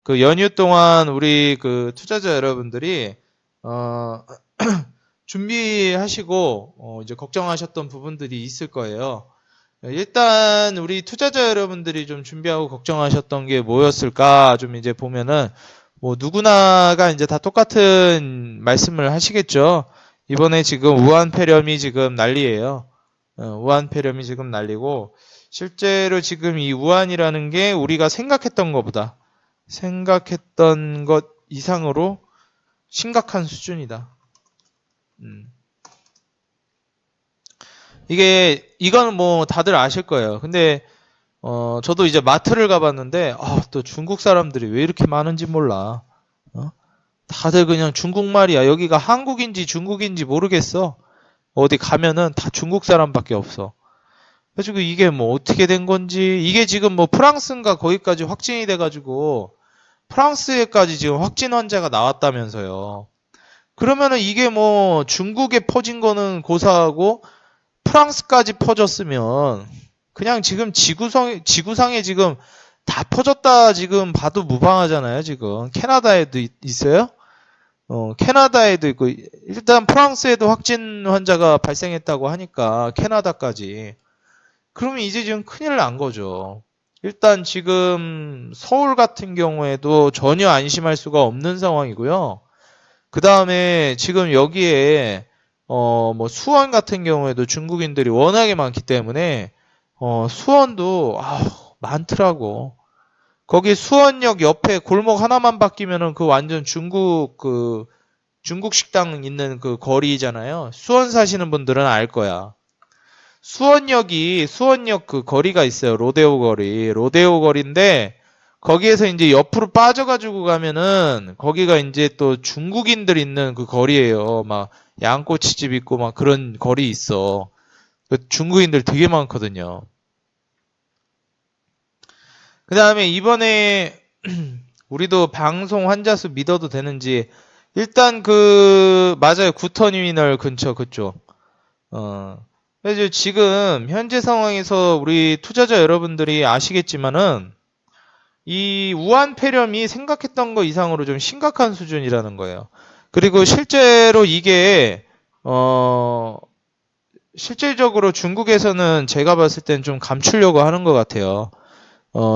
그 연휴 동안 우리 그 투자자 여러분들이 준비하시고 이제 걱정하셨던 부분들이 있을 거예요. 일단 우리 투자자 여러분들이 좀 준비하고 걱정하셨던 게 뭐였을까? 좀 이제 보면은 뭐 누구나가 이제 다 똑같은 말씀을 하시겠죠. 이번에 지금 우한폐렴이 지금 난리예요. 우한폐렴이 지금 난리고 실제로 지금 이 우한이라는 게 우리가 생각했던 것 이상으로 심각한 수준이다. 이거는 뭐 다들 아실 거예요. 근데 저도 이제 마트를 가봤는데 또 중국 사람들이 왜 이렇게 많은지 몰라. 다들 그냥 중국말이야. 여기가 한국인지 중국인지 모르겠어. 어디 가면은 다 중국 사람밖에 없어. 그래가지고 이게 뭐 어떻게 된 건지, 이게 지금 뭐 프랑스인가 거기까지 확진이 돼가지고 프랑스에까지 지금 확진 환자가 나왔다면서요. 그러면은 이게 뭐 중국에 퍼진 거는 고사하고 프랑스까지 퍼졌으면 그냥 지금 지구상에 지금 다 퍼졌다 지금 봐도 무방하잖아요. 지금 캐나다에도 있어요. 캐나다에도 있고 일단 프랑스에도 확진 환자가 발생했다고 하니까 캐나다까지. 그러면 이제 지금 큰일 난 거죠. 일단 지금 서울 같은 경우에도 전혀 안심할 수가 없는 상황이고요. 그 다음에 지금 여기에 뭐 수원 같은 경우에도 중국인들이 워낙에 많기 때문에 수원도 많더라고. 거기 수원역 옆에 골목 하나만 바뀌면은 그 완전 중국 식당 있는 그 거리잖아요. 수원 사시는 분들은 알 거야. 수원역 그 거리가 있어요. 로데오 거리인데 거기에서 이제 옆으로 빠져가지고 가면은 거기가 이제 또 중국인들 있는 그 거리예요. 막 양꼬치집 있고 막 그런 거리 있어. 그 중국인들 되게 많거든요. 그 다음에 이번에 우리도 방송 환자 수 믿어도 되는지 일단 맞아요. 구터미널 근처 그쪽. 그래서 지금 현재 상황에서 우리 투자자 여러분들이 아시겠지만은 이 우한폐렴이 생각했던 거 이상으로 좀 심각한 수준이라는 거예요. 그리고 실제로 이게 실질적으로 중국에서는 제가 봤을 땐 좀 감추려고 하는 것 같아요.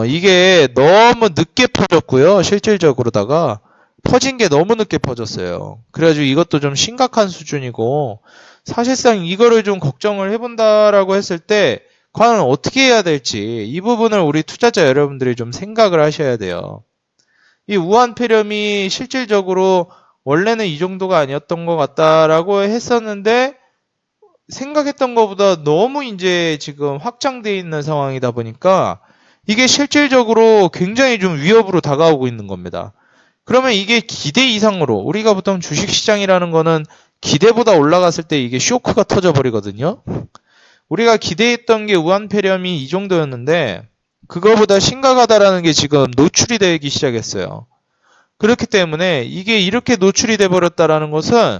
이게 너무 늦게 퍼졌고요. 실질적으로다가 퍼진 게 너무 늦게 퍼졌어요. 그래가지고 이것도 좀 심각한 수준이고 사실상 이거를 좀 걱정을 해본다라고 했을 때 과연 어떻게 해야 될지 이 부분을 우리 투자자 여러분들이 좀 생각을 하셔야 돼요. 이 우한폐렴이 실질적으로 원래는 이 정도가 아니었던 것 같다라고 했었는데 생각했던 것보다 너무 이제 지금 확장되어 있는 상황이다 보니까 이게 실질적으로 굉장히 좀 위협으로 다가오고 있는 겁니다. 그러면 이게 기대 이상으로 우리가 보통 주식시장이라는 거는 기대보다 올라갔을 때 이게 쇼크가 터져버리거든요. 우리가 기대했던 게 우한폐렴이 이 정도였는데 그거보다 심각하다라는 게 지금 노출이 되기 시작했어요. 그렇기 때문에 이게 이렇게 노출이 돼 버렸다라는 것은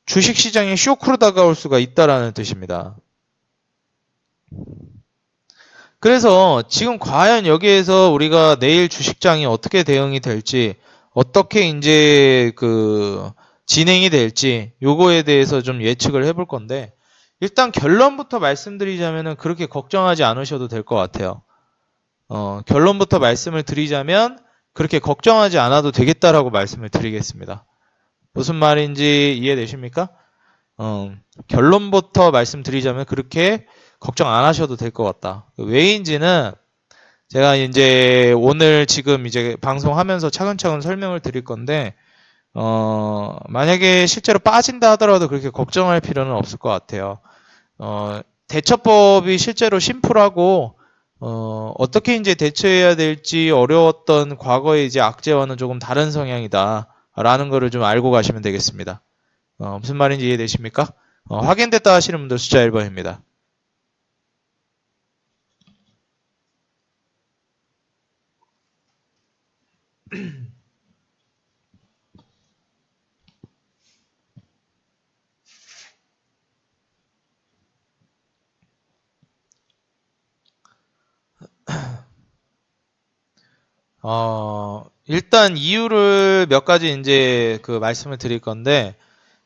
주식시장에 쇼크로 다가올 수가 있다라는 뜻입니다. 그래서 지금 과연 여기에서 우리가 내일 주식장이 어떻게 대응이 될지, 어떻게 이제 진행이 될지, 요거에 대해서 좀 예측을 해볼 건데, 일단 결론부터 말씀드리자면은 그렇게 걱정하지 않으셔도 될 것 같아요. 결론부터 말씀을 드리자면 그렇게 걱정하지 않아도 되겠다라고 말씀을 드리겠습니다. 무슨 말인지 이해되십니까? 결론부터 말씀드리자면 그렇게 걱정 안 하셔도 될 것 같다. 왜인지는 제가 이제 오늘 지금 이제 방송하면서 차근차근 설명을 드릴 건데, 만약에 실제로 빠진다 하더라도 그렇게 걱정할 필요는 없을 것 같아요. 대처법이 실제로 심플하고, 어떻게 이제 대처해야 될지 어려웠던 과거의 이제 악재와는 조금 다른 성향이다. 라는 거를 좀 알고 가시면 되겠습니다. 무슨 말인지 이해되십니까? 확인됐다 하시는 분들 숫자 1번입니다. 일단 이유를 몇 가지 이제 그 말씀을 드릴 건데,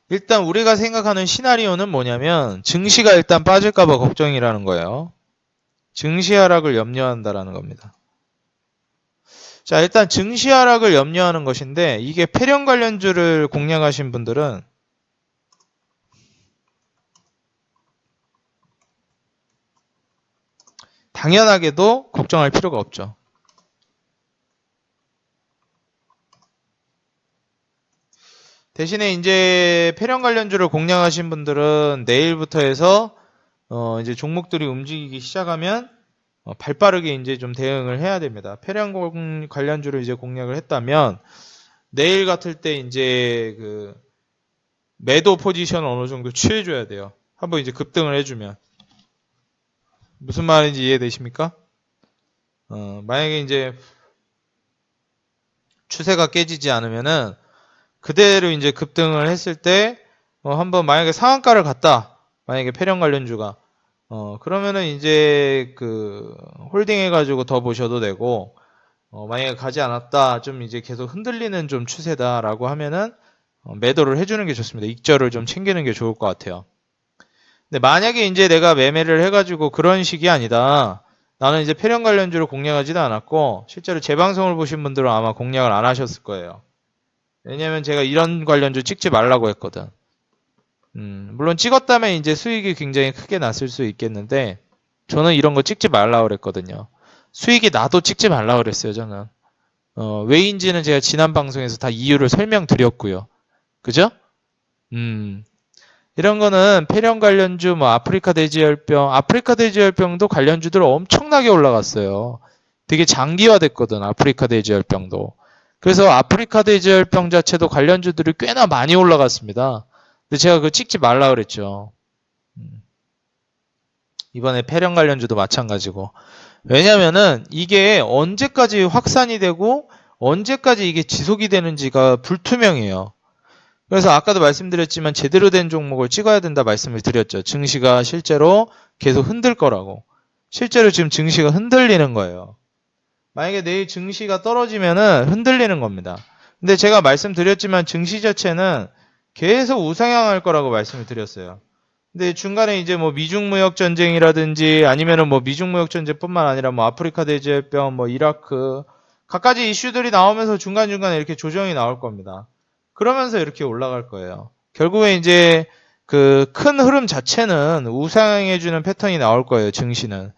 일단 우리가 생각하는 시나리오는 뭐냐면 증시가 일단 빠질까봐 걱정이라는 거예요. 증시 하락을 염려한다라는 겁니다. 자, 일단 증시 하락을 염려하는 것인데, 이게 패령 관련주를 공략하신 분들은 당연하게도 걱정할 필요가 없죠. 대신에 이제 패령 관련주를 공략하신 분들은 내일부터 해서 이제 종목들이 움직이기 시작하면 발빠르게 이제 좀 대응을 해야 됩니다. 패령 관련주를 이제 공략을 했다면 내일 같을 때 이제 그 매도 포지션을 어느 정도 취해줘야 돼요. 한번 이제 급등을 해주면. 무슨 말인지 이해되십니까? 만약에 이제 추세가 깨지지 않으면은 그대로 이제 급등을 했을 때 한번 만약에 상한가를 갔다. 만약에 패령 관련주가 그러면은 이제 그 홀딩 해가지고 더 보셔도 되고 만약에 가지 않았다. 좀 이제 계속 흔들리는 좀 추세다라고 하면은 매도를 해주는 게 좋습니다. 익절을 좀 챙기는 게 좋을 것 같아요. 근데 만약에 이제 내가 매매를 해가지고 그런 식이 아니다. 나는 이제 패령 관련주를 공략하지도 않았고 실제로 제 방송을 보신 분들은 아마 공략을 안 하셨을 거예요. 왜냐면 제가 이런 관련주 찍지 말라고 했거든. 물론 찍었다면 이제 수익이 굉장히 크게 났을 수 있겠는데 저는 이런 거 찍지 말라고 그랬거든요. 수익이 나도 찍지 말라고 그랬어요, 저는. 왜인지는 제가 지난 방송에서 다 이유를 설명드렸고요. 그죠? 이런 거는 폐렴 관련주, 뭐 아프리카 돼지열병도 관련주들 엄청나게 올라갔어요. 되게 장기화됐거든, 아프리카 돼지열병도. 그래서 아프리카 돼지열병 자체도 관련주들이 꽤나 많이 올라갔습니다. 근데 제가 그거 찍지 말라 그랬죠. 이번에 폐렴 관련주도 마찬가지고. 왜냐면은 이게 언제까지 확산이 되고 언제까지 이게 지속이 되는지가 불투명해요. 그래서 아까도 말씀드렸지만 제대로 된 종목을 찍어야 된다 말씀을 드렸죠. 증시가 실제로 계속 흔들 거라고. 실제로 지금 증시가 흔들리는 거예요. 만약에 내일 증시가 떨어지면은 흔들리는 겁니다. 근데 제가 말씀드렸지만 증시 자체는 계속 우상향할 거라고 말씀을 드렸어요. 근데 중간에 이제 뭐 미중 무역 전쟁이라든지 아니면은 뭐 미중 무역 전쟁뿐만 아니라 뭐 아프리카 돼지열병, 뭐 이라크 갖가지 이슈들이 나오면서 중간중간에 이렇게 조정이 나올 겁니다. 그러면서 이렇게 올라갈 거예요. 결국에 이제 그 큰 흐름 자체는 우상향해주는 패턴이 나올 거예요, 증시는.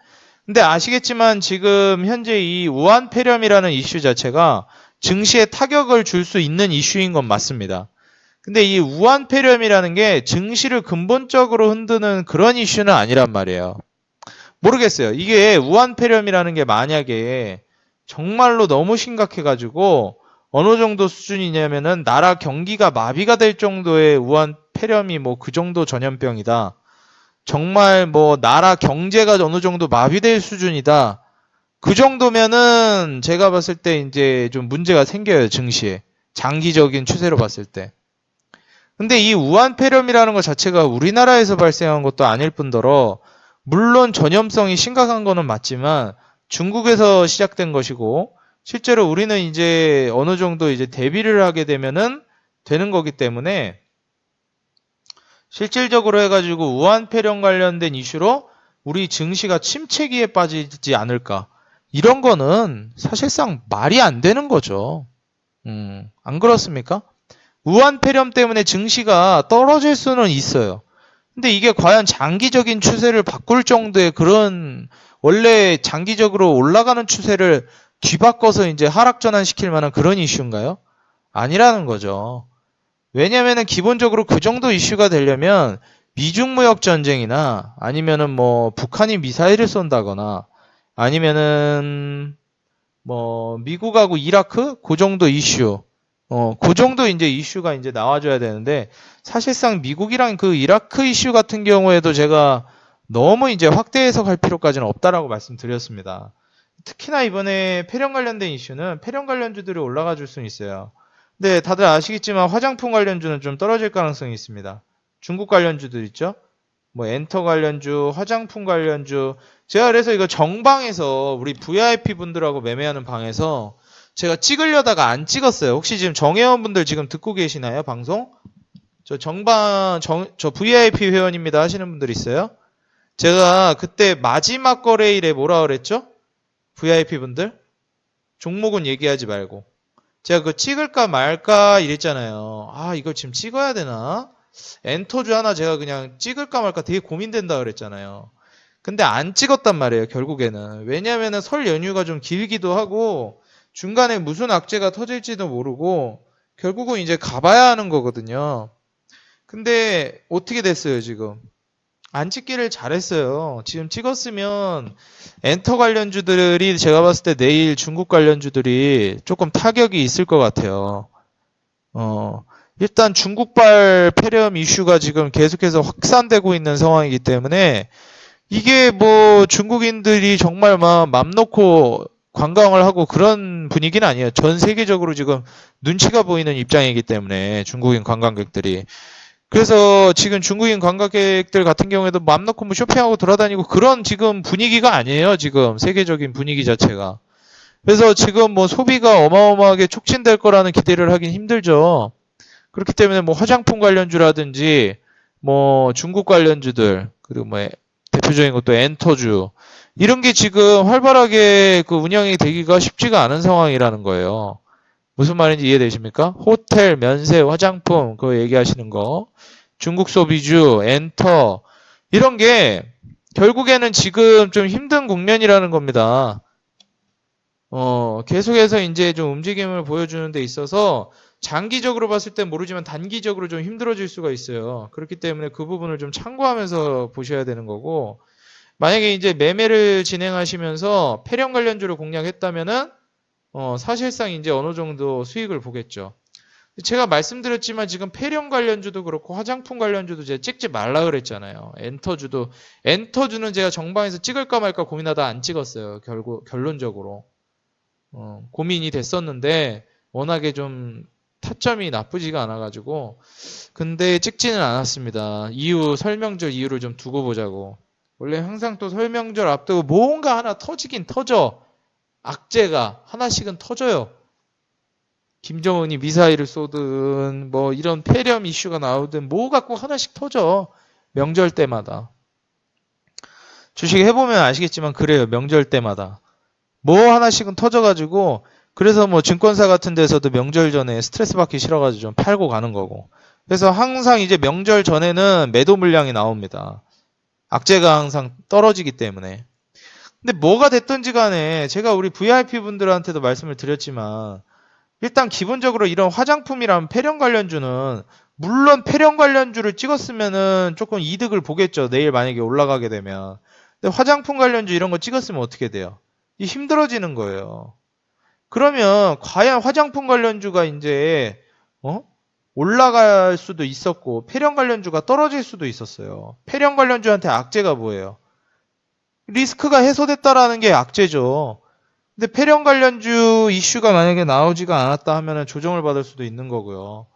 근데 아시겠지만 지금 현재 이 우한 폐렴이라는 이슈 자체가 증시에 타격을 줄 수 있는 이슈인 건 맞습니다. 근데 이 우한 폐렴이라는 게 증시를 근본적으로 흔드는 그런 이슈는 아니란 말이에요. 모르겠어요. 이게 우한 폐렴이라는 게 만약에 정말로 너무 심각해가지고 어느 정도 수준이냐면은 나라 경기가 마비가 될 정도의 우한 폐렴이 뭐 그 정도 전염병이다. 정말 뭐 나라 경제가 어느 정도 마비될 수준이다. 그 정도면은 제가 봤을 때 이제 좀 문제가 생겨요, 증시에. 장기적인 추세로 봤을 때. 근데 이 우한 폐렴이라는 것 자체가 우리나라에서 발생한 것도 아닐 뿐더러 물론 전염성이 심각한 거는 맞지만 중국에서 시작된 것이고 실제로 우리는 이제 어느 정도 이제 대비를 하게 되면은 되는 거기 때문에 실질적으로 해가지고 우한 폐렴 관련된 이슈로 우리 증시가 침체기에 빠지지 않을까. 이런 거는 사실상 말이 안 되는 거죠. 안 그렇습니까? 우한 폐렴 때문에 증시가 떨어질 수는 있어요. 근데 이게 과연 장기적인 추세를 바꿀 정도의 그런 원래 장기적으로 올라가는 추세를 뒤바꿔서 이제 하락 전환시킬 만한 그런 이슈인가요? 아니라는 거죠. 왜냐면은 기본적으로 그 정도 이슈가 되려면 미중 무역 전쟁이나 아니면은 뭐 북한이 미사일을 쏜다거나 아니면은 뭐 미국하고 이라크 그 정도 이슈 그 정도 이제 이슈가 이제 나와줘야 되는데 사실상 미국이랑 그 이라크 이슈 같은 경우에도 제가 너무 이제 확대 해석할 필요까지는 없다라고 말씀드렸습니다. 특히나 이번에 폐렴 관련된 이슈는 폐렴 관련주들이 올라가 줄 수는 있어요. 근데 다들 아시겠지만 화장품 관련주는 좀 떨어질 가능성이 있습니다. 중국 관련주들 있죠? 뭐 엔터 관련주, 화장품 관련주. 제가 그래서 이거 정방에서 우리 VIP 분들하고 매매하는 방에서 제가 찍으려다가 안 찍었어요. 혹시 지금 정회원분들 지금 듣고 계시나요? 방송? 저 VIP 회원입니다 하시는 분들 있어요? 제가 그때 마지막 거래일에 뭐라 그랬죠? VIP 분들? 종목은 얘기하지 말고. 제가 그거 찍을까 말까 이랬잖아요. 아, 이걸 지금 찍어야 되나? 엔터주 하나 제가 그냥 찍을까 말까 되게 고민된다 그랬잖아요. 근데 안 찍었단 말이에요, 결국에는. 왜냐면은 설 연휴가 좀 길기도 하고, 중간에 무슨 악재가 터질지도 모르고, 결국은 이제 가봐야 하는 거거든요. 근데 어떻게 됐어요, 지금? 안 찍기를 잘했어요. 지금 찍었으면 엔터 관련주들이 제가 봤을 때 내일 중국 관련주들이 조금 타격이 있을 것 같아요. 일단 중국발 폐렴 이슈가 지금 계속해서 확산되고 있는 상황이기 때문에 이게 뭐 중국인들이 정말 막 맘 놓고 관광을 하고 그런 분위기는 아니에요. 전 세계적으로 지금 눈치가 보이는 입장이기 때문에 중국인 관광객들이. 그래서 지금 중국인 관광객들 같은 경우에도 맘 놓고 뭐 쇼핑하고 돌아다니고 그런 지금 분위기가 아니에요. 지금 세계적인 분위기 자체가. 그래서 지금 뭐 소비가 어마어마하게 촉진될 거라는 기대를 하긴 힘들죠. 그렇기 때문에 뭐 화장품 관련주라든지 뭐 중국 관련주들 그리고 뭐 대표적인 것도 엔터주 이런 게 지금 활발하게 그 운영이 되기가 쉽지가 않은 상황이라는 거예요. 무슨 말인지 이해되십니까? 호텔, 면세, 화장품 그거 얘기하시는 거 중국 소비주, 엔터 이런 게 결국에는 지금 좀 힘든 국면이라는 겁니다. 계속해서 이제 좀 움직임을 보여주는 데 있어서 장기적으로 봤을 땐 모르지만 단기적으로 좀 힘들어질 수가 있어요. 그렇기 때문에 그 부분을 좀 참고하면서 보셔야 되는 거고 만약에 이제 매매를 진행하시면서 폐렴 관련주를 공략했다면은 사실상 이제 어느 정도 수익을 보겠죠. 제가 말씀드렸지만 지금 폐렴 관련주도 그렇고 화장품 관련주도 제가 찍지 말라 그랬잖아요. 엔터주는 제가 정방에서 찍을까 말까 고민하다 안 찍었어요. 결론적으로. 고민이 됐었는데 워낙에 좀 타점이 나쁘지가 않아가지고 근데 찍지는 않았습니다. 설명절 이유를 좀 두고 보자고. 원래 항상 또 설명절 앞두고 뭔가 하나 터지긴 터져. 악재가 하나씩은 터져요. 김정은이 미사일을 쏘든 뭐 이런 폐렴 이슈가 나오든 뭐가 꼭 하나씩 터져. 명절 때마다. 주식 해보면 아시겠지만 그래요. 명절 때마다. 뭐 하나씩은 터져가지고 그래서 뭐 증권사 같은 데서도 명절 전에 스트레스 받기 싫어가지고 좀 팔고 가는 거고. 그래서 항상 이제 명절 전에는 매도 물량이 나옵니다. 악재가 항상 떨어지기 때문에. 근데 뭐가 됐든지 간에 제가 우리 VIP 분들한테도 말씀을 드렸지만 일단 기본적으로 이런 화장품이랑 폐렴 관련주는 물론 폐렴 관련주를 찍었으면은 조금 이득을 보겠죠. 내일 만약에 올라가게 되면. 근데 화장품 관련주 이런 거 찍었으면 어떻게 돼요? 힘들어지는 거예요. 그러면 과연 화장품 관련주가 이제 올라갈 수도 있었고 폐렴 관련주가 떨어질 수도 있었어요. 폐렴 관련주한테 악재가 뭐예요? 리스크가 해소됐다라는 게 악재죠. 근데 폐렴 관련주 이슈가 만약에 나오지가 않았다 하면 조정을 받을 수도 있는 거고요.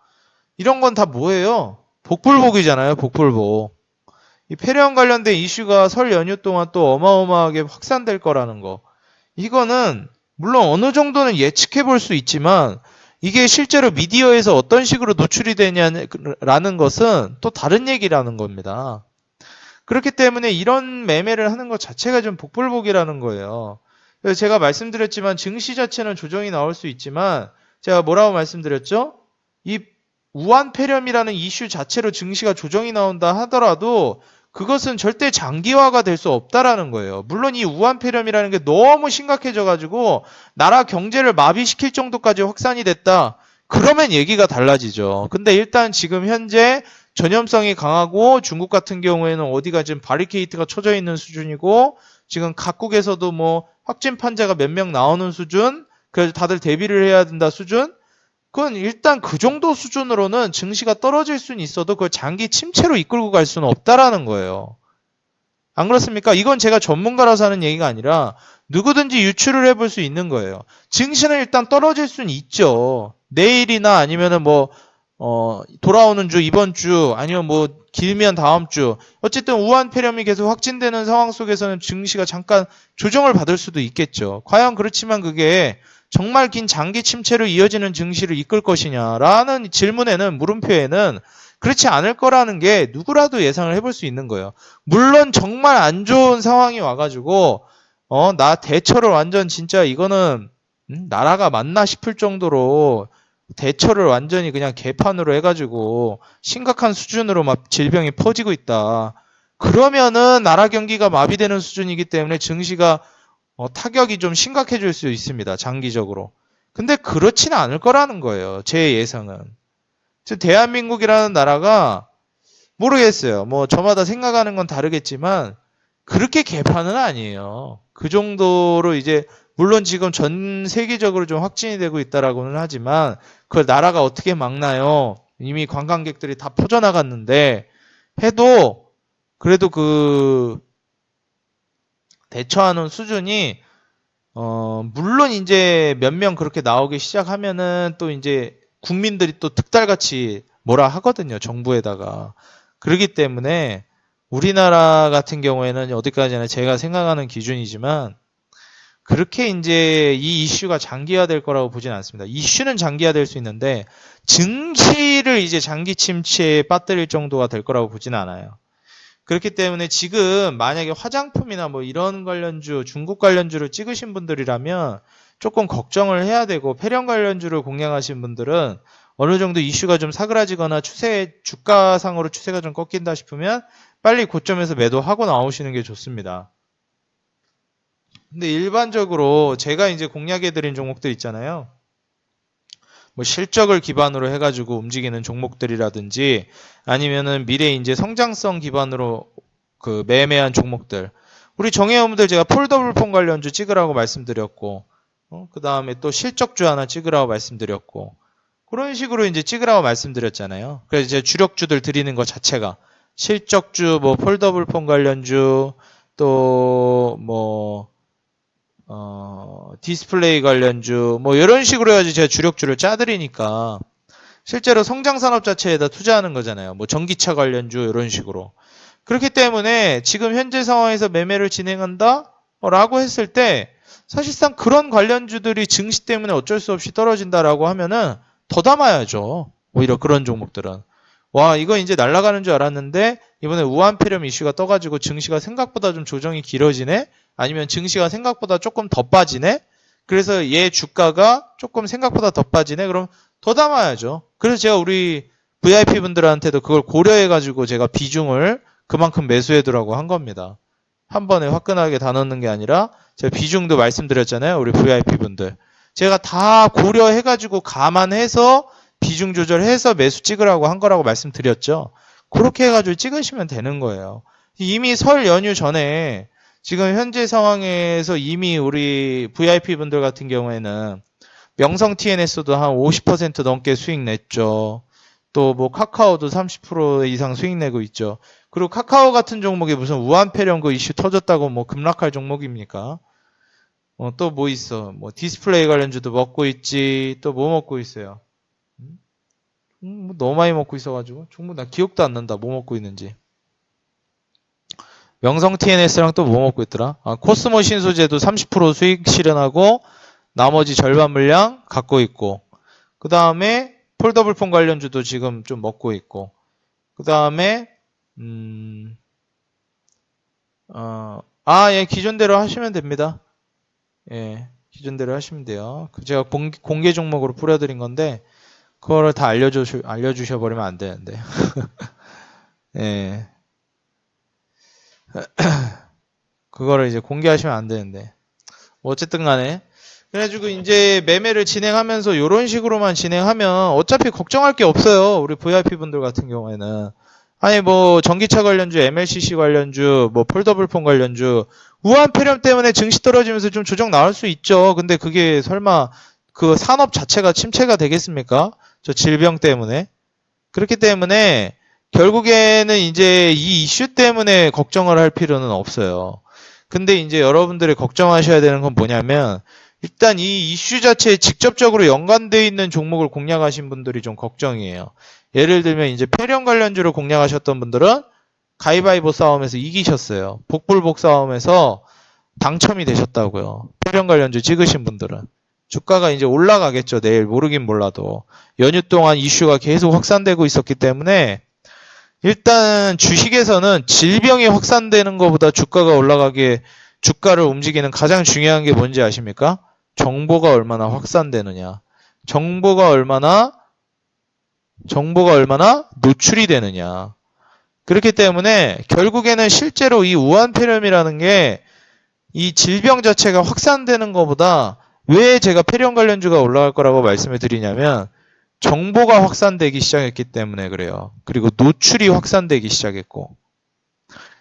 이런 건 다 뭐예요? 복불복이잖아요. 복불복. 이 폐렴 관련된 이슈가 설 연휴 동안 또 어마어마하게 확산될 거라는 거. 이거는 물론 어느 정도는 예측해 볼 수 있지만 이게 실제로 미디어에서 어떤 식으로 노출이 되냐라는 것은 또 다른 얘기라는 겁니다. 그렇기 때문에 이런 매매를 하는 것 자체가 좀 복불복이라는 거예요. 그래서 제가 말씀드렸지만 증시 자체는 조정이 나올 수 있지만 제가 뭐라고 말씀드렸죠? 이 우한 폐렴이라는 이슈 자체로 증시가 조정이 나온다 하더라도 그것은 절대 장기화가 될 수 없다라는 거예요. 물론 이 우한 폐렴이라는 게 너무 심각해져 가지고 나라 경제를 마비시킬 정도까지 확산이 됐다. 그러면 얘기가 달라지죠. 근데 일단 지금 현재 전염성이 강하고 중국 같은 경우에는 어디가 지금 바리케이트가 쳐져 있는 수준이고 지금 각국에서도 뭐 확진 환자가 몇 명 나오는 수준, 그래서 다들 대비를 해야 된다 수준. 그건 일단 그 정도 수준으로는 증시가 떨어질 수는 있어도 그걸 장기 침체로 이끌고 갈 수는 없다라는 거예요. 안 그렇습니까? 이건 제가 전문가라서 하는 얘기가 아니라 누구든지 유추를 해볼 수 있는 거예요. 증시는 일단 떨어질 수는 있죠. 내일이나 아니면은 뭐 돌아오는 주, 이번 주, 아니면 뭐 길면 다음 주. 어쨌든 우한 폐렴이 계속 확진되는 상황 속에서는 증시가 잠깐 조정을 받을 수도 있겠죠. 과연 그렇지만 그게 정말 긴 장기 침체로 이어지는 증시를 이끌 것이냐라는 질문에는, 물음표에는 그렇지 않을 거라는 게 누구라도 예상을 해볼 수 있는 거예요. 물론 정말 안 좋은 상황이 와가지고 나 대처를 완전 진짜 이거는 나라가 맞나 싶을 정도로 대처를 완전히 그냥 개판으로 해가지고 심각한 수준으로 막 질병이 퍼지고 있다. 그러면은 나라 경기가 마비되는 수준이기 때문에 증시가 타격이 좀 심각해질 수 있습니다. 장기적으로. 근데 그렇지는 않을 거라는 거예요. 제 예상은. 즉 대한민국이라는 나라가 모르겠어요. 뭐 저마다 생각하는 건 다르겠지만 그렇게 개판은 아니에요. 그 정도로 이제 물론 지금 전 세계적으로 좀 확진이 되고 있다라고는 하지만 그걸 나라가 어떻게 막나요? 이미 관광객들이 다 퍼져나갔는데 해도 그래도 그 대처하는 수준이 물론 이제 몇 명 그렇게 나오기 시작하면은 또 이제 국민들이 또 득달같이 뭐라 하거든요. 정부에다가. 그렇기 때문에 우리나라 같은 경우에는 어디까지나 제가 생각하는 기준이지만 그렇게 이제 이 이슈가 장기화될 거라고 보진 않습니다. 이슈는 장기화될 수 있는데 증시를 이제 장기 침체에 빠뜨릴 정도가 될 거라고 보진 않아요. 그렇기 때문에 지금 만약에 화장품이나 뭐 이런 관련주, 중국 관련주를 찍으신 분들이라면 조금 걱정을 해야 되고, 폐렴 관련주를 공략하신 분들은 어느 정도 이슈가 좀 사그라지거나 주가상으로 추세가 좀 꺾인다 싶으면 빨리 고점에서 매도하고 나오시는 게 좋습니다. 근데 일반적으로 제가 이제 공략해드린 종목들 있잖아요. 뭐 실적을 기반으로 해가지고 움직이는 종목들이라든지 아니면은 미래 이제 성장성 기반으로 그 매매한 종목들. 우리 정혜원분들 제가 폴더블폰 관련주 찍으라고 말씀드렸고, 그 다음에 또 실적주 하나 찍으라고 말씀드렸고, 그런 식으로 이제 찍으라고 말씀드렸잖아요. 그래서 이제 주력주들 드리는 것 자체가 실적주, 뭐 폴더블폰 관련주, 또 뭐 디스플레이 관련주, 뭐 이런 식으로 해야지 제가 주력주를 짜드리니까 실제로 성장산업 자체에다 투자하는 거잖아요. 뭐 전기차 관련주 이런 식으로. 그렇기 때문에 지금 현재 상황에서 매매를 진행한다? 라고 했을 때 사실상 그런 관련주들이 증시 때문에 어쩔 수 없이 떨어진다라고 하면은 더 담아야죠. 오히려 그런 종목들은. 와, 이거 이제 날아가는 줄 알았는데 이번에 우한폐렴 이슈가 떠가지고 증시가 생각보다 좀 조정이 길어지네? 아니면 증시가 생각보다 조금 더 빠지네? 그래서 얘 주가가 조금 생각보다 더 빠지네? 그럼 더 담아야죠. 그래서 제가 우리 VIP 분들한테도 그걸 고려해가지고 제가 비중을 그만큼 매수해두라고 한 겁니다. 한 번에 화끈하게 다 넣는 게 아니라 제가 비중도 말씀드렸잖아요. 우리 VIP 분들. 제가 다 고려해가지고 감안해서 비중 조절해서 매수 찍으라고 한 거라고 말씀드렸죠. 그렇게 해가지고 찍으시면 되는 거예요. 이미 설 연휴 전에 지금 현재 상황에서 이미 우리 VIP 분들 같은 경우에는 명성 TNS도 한 50% 넘게 수익 냈죠. 또 뭐 카카오도 30% 이상 수익 내고 있죠. 그리고 카카오 같은 종목이 무슨 우한폐렴 그 이슈 터졌다고 뭐 급락할 종목입니까? 또 뭐 있어? 뭐 디스플레이 관련주도 먹고 있지. 또 뭐 먹고 있어요? 뭐 너무 많이 먹고 있어가지고 종목 나 기억도 안 난다. 뭐 먹고 있는지. 명성 TNS랑 또 뭐 먹고 있더라? 코스모 신소재도 30% 수익 실현하고 나머지 절반 물량 갖고 있고, 그 다음에 폴더블폰 관련주도 지금 좀 먹고 있고, 그 다음에 예, 기존대로 하시면 됩니다. 예, 기존대로 하시면 돼요. 제가 공개 종목으로 뿌려드린 건데 그거를 다 알려주셔 버리면 안 되는데. 예. 그거를 이제 공개하시면 안 되는데. 어쨌든 간에. 그래가지고 이제 매매를 진행하면서 이런 식으로만 진행하면 어차피 걱정할 게 없어요. 우리 VIP 분들 같은 경우에는. 아니 뭐 전기차 관련주, MLCC 관련주, 뭐 폴더블폰 관련주, 우한폐렴 때문에 증시 떨어지면서 좀 조정 나올 수 있죠. 근데 그게 설마 그 산업 자체가 침체가 되겠습니까? 저 질병 때문에. 그렇기 때문에 결국에는 이제 이 이슈 때문에 걱정을 할 필요는 없어요. 근데 이제 여러분들이 걱정하셔야 되는 건 뭐냐면 일단 이 이슈 자체에 직접적으로 연관되어 있는 종목을 공략하신 분들이 좀 걱정이에요. 예를 들면 이제 폐렴 관련주를 공략하셨던 분들은 가위바위보 싸움에서 이기셨어요. 복불복 싸움에서 당첨이 되셨다고요. 폐렴 관련주 찍으신 분들은. 주가가 이제 올라가겠죠. 내일 모르긴 몰라도. 연휴 동안 이슈가 계속 확산되고 있었기 때문에 일단 주식에서는 질병이 확산되는 것보다 주가가 올라가기에 주가를 움직이는 가장 중요한 게 뭔지 아십니까? 정보가 얼마나 확산되느냐. 정보가 얼마나 노출이 되느냐. 그렇기 때문에 결국에는 실제로 이 우한폐렴이라는 게 이 질병 자체가 확산되는 것보다 왜 제가 폐렴 관련주가 올라갈 거라고 말씀을 드리냐면 정보가 확산되기 시작했기 때문에 그래요. 그리고 노출이 확산되기 시작했고.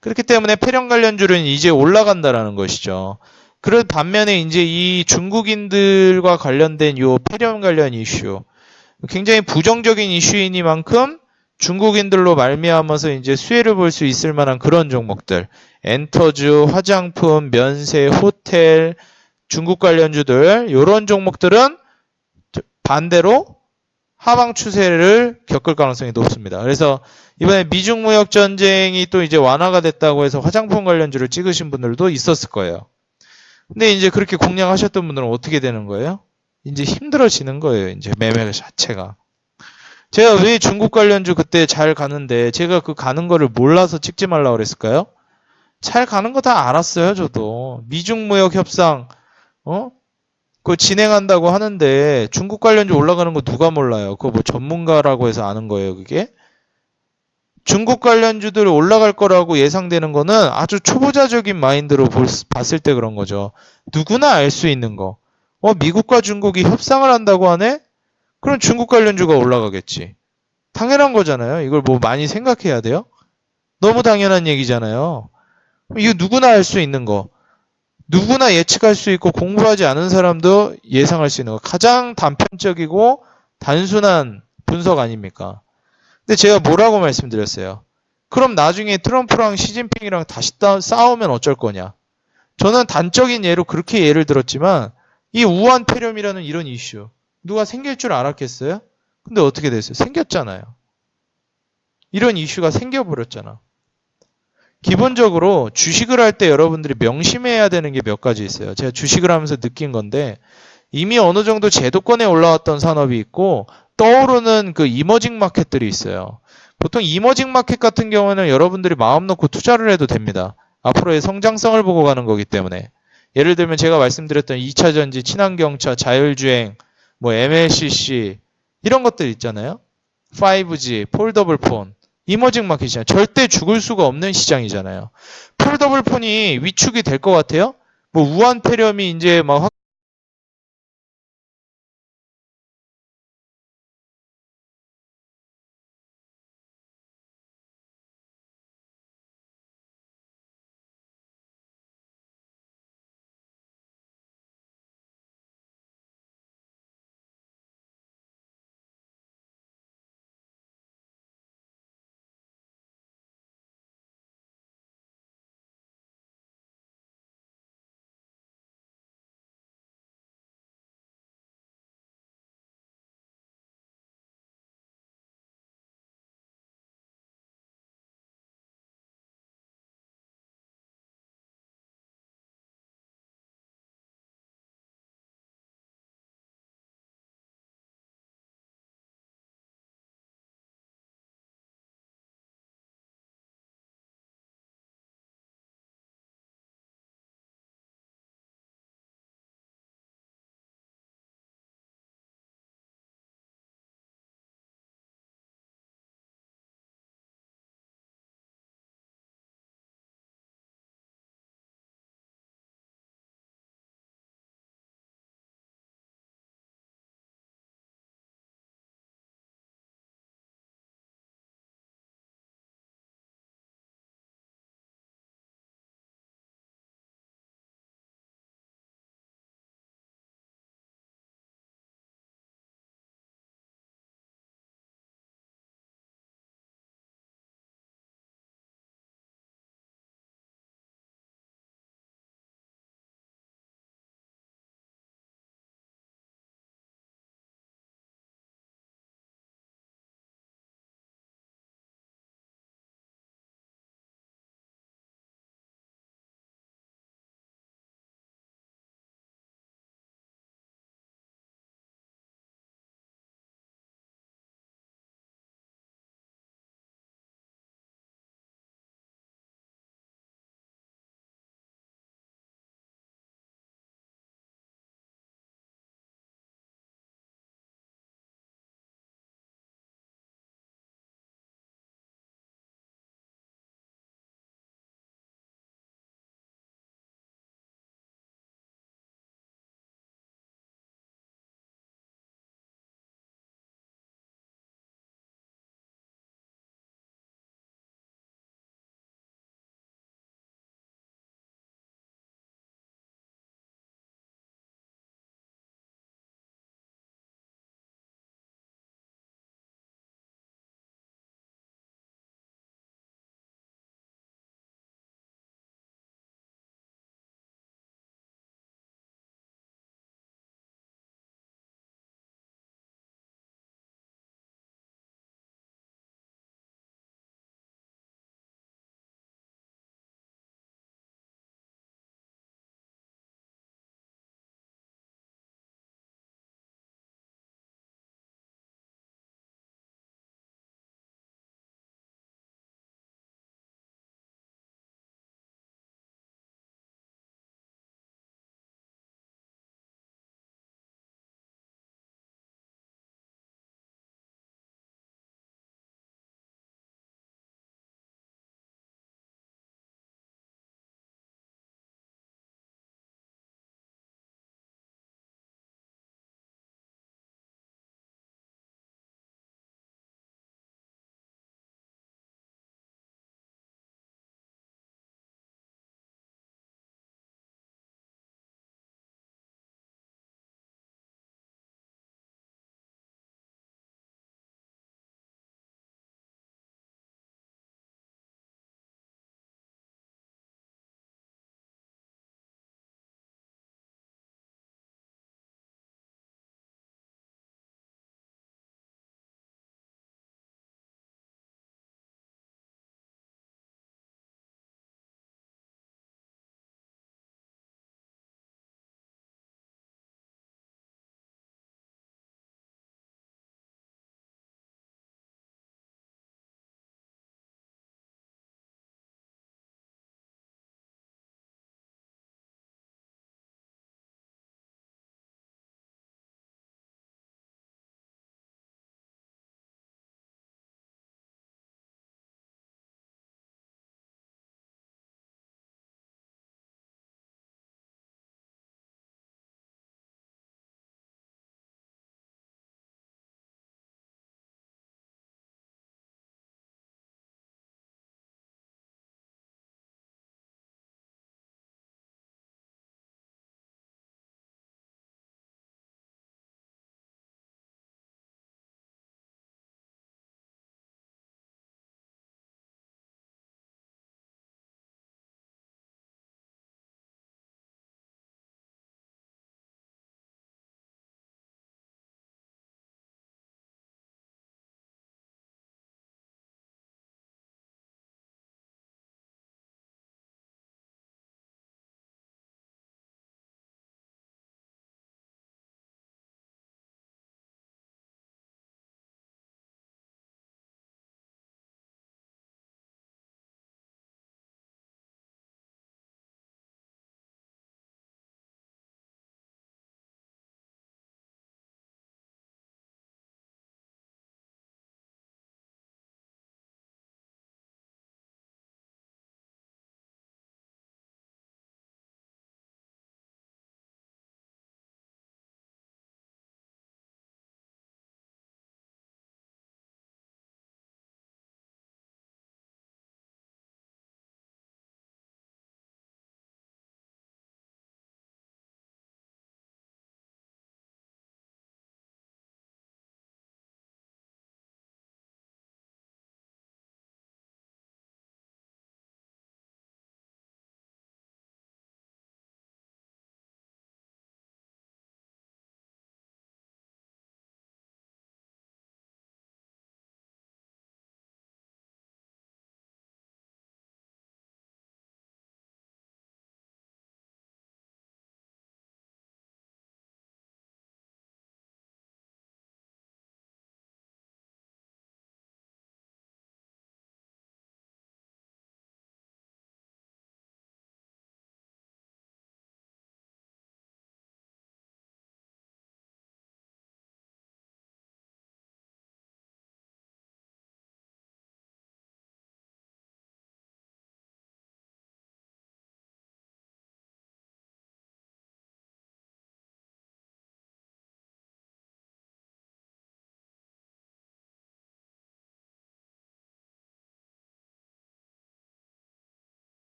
그렇기 때문에 폐렴 관련주는 이제 올라간다라는 것이죠. 그런 반면에 이제 이 중국인들과 관련된 요 폐렴 관련 이슈, 굉장히 부정적인 이슈이니만큼 중국인들로 말미암아서 이제 수혜를 볼 수 있을 만한 그런 종목들, 엔터주, 화장품, 면세, 호텔, 중국 관련주들, 이런 종목들은 반대로 하방 추세를 겪을 가능성이 높습니다. 그래서 이번에 미중 무역 전쟁이 또 이제 완화가 됐다고 해서 화장품 관련주를 찍으신 분들도 있었을 거예요. 근데 이제 그렇게 공략하셨던 분들은 어떻게 되는 거예요? 이제 힘들어지는 거예요. 이제 매매 자체가. 제가 왜 중국 관련주 그때 잘 가는데 제가 그 가는 거를 몰라서 찍지 말라고 그랬을까요? 잘 가는 거 다 알았어요, 저도. 미중 무역 협상, 그거 진행한다고 하는데 중국 관련주 올라가는 거 누가 몰라요? 그거 뭐 전문가라고 해서 아는 거예요, 그게? 중국 관련주들 올라갈 거라고 예상되는 거는 아주 초보자적인 마인드로 봤을 때 그런 거죠. 누구나 알 수 있는 거. 미국과 중국이 협상을 한다고 하네? 그럼 중국 관련주가 올라가겠지. 당연한 거잖아요. 이걸 뭐 많이 생각해야 돼요? 너무 당연한 얘기잖아요. 이거 누구나 알 수 있는 거. 누구나 예측할 수 있고 공부하지 않은 사람도 예상할 수 있는 거. 가장 단편적이고 단순한 분석 아닙니까? 근데 제가 뭐라고 말씀드렸어요? 그럼 나중에 트럼프랑 시진핑이랑 다시 싸우면 어쩔 거냐? 저는 단적인 예로 그렇게 예를 들었지만 이 우한 폐렴이라는 이런 이슈 누가 생길 줄 알았겠어요? 근데 어떻게 됐어요? 생겼잖아요. 이런 이슈가 생겨버렸잖아. 기본적으로 주식을 할 때 여러분들이 명심해야 되는 게 몇 가지 있어요. 제가 주식을 하면서 느낀 건데 이미 어느 정도 제도권에 올라왔던 산업이 있고 떠오르는 그 이머징 마켓들이 있어요. 보통 이머징 마켓 같은 경우는 여러분들이 마음 놓고 투자를 해도 됩니다. 앞으로의 성장성을 보고 가는 거기 때문에. 예를 들면 제가 말씀드렸던 2차 전지, 친환경차, 자율주행, 뭐 MLCC 이런 것들 있잖아요. 5G, 폴더블 폰. 이머징 마켓이잖아요. 절대 죽을 수가 없는 시장이잖아요. 폴더블 폰이 위축이 될 것 같아요? 뭐 우한 폐렴이 이제 막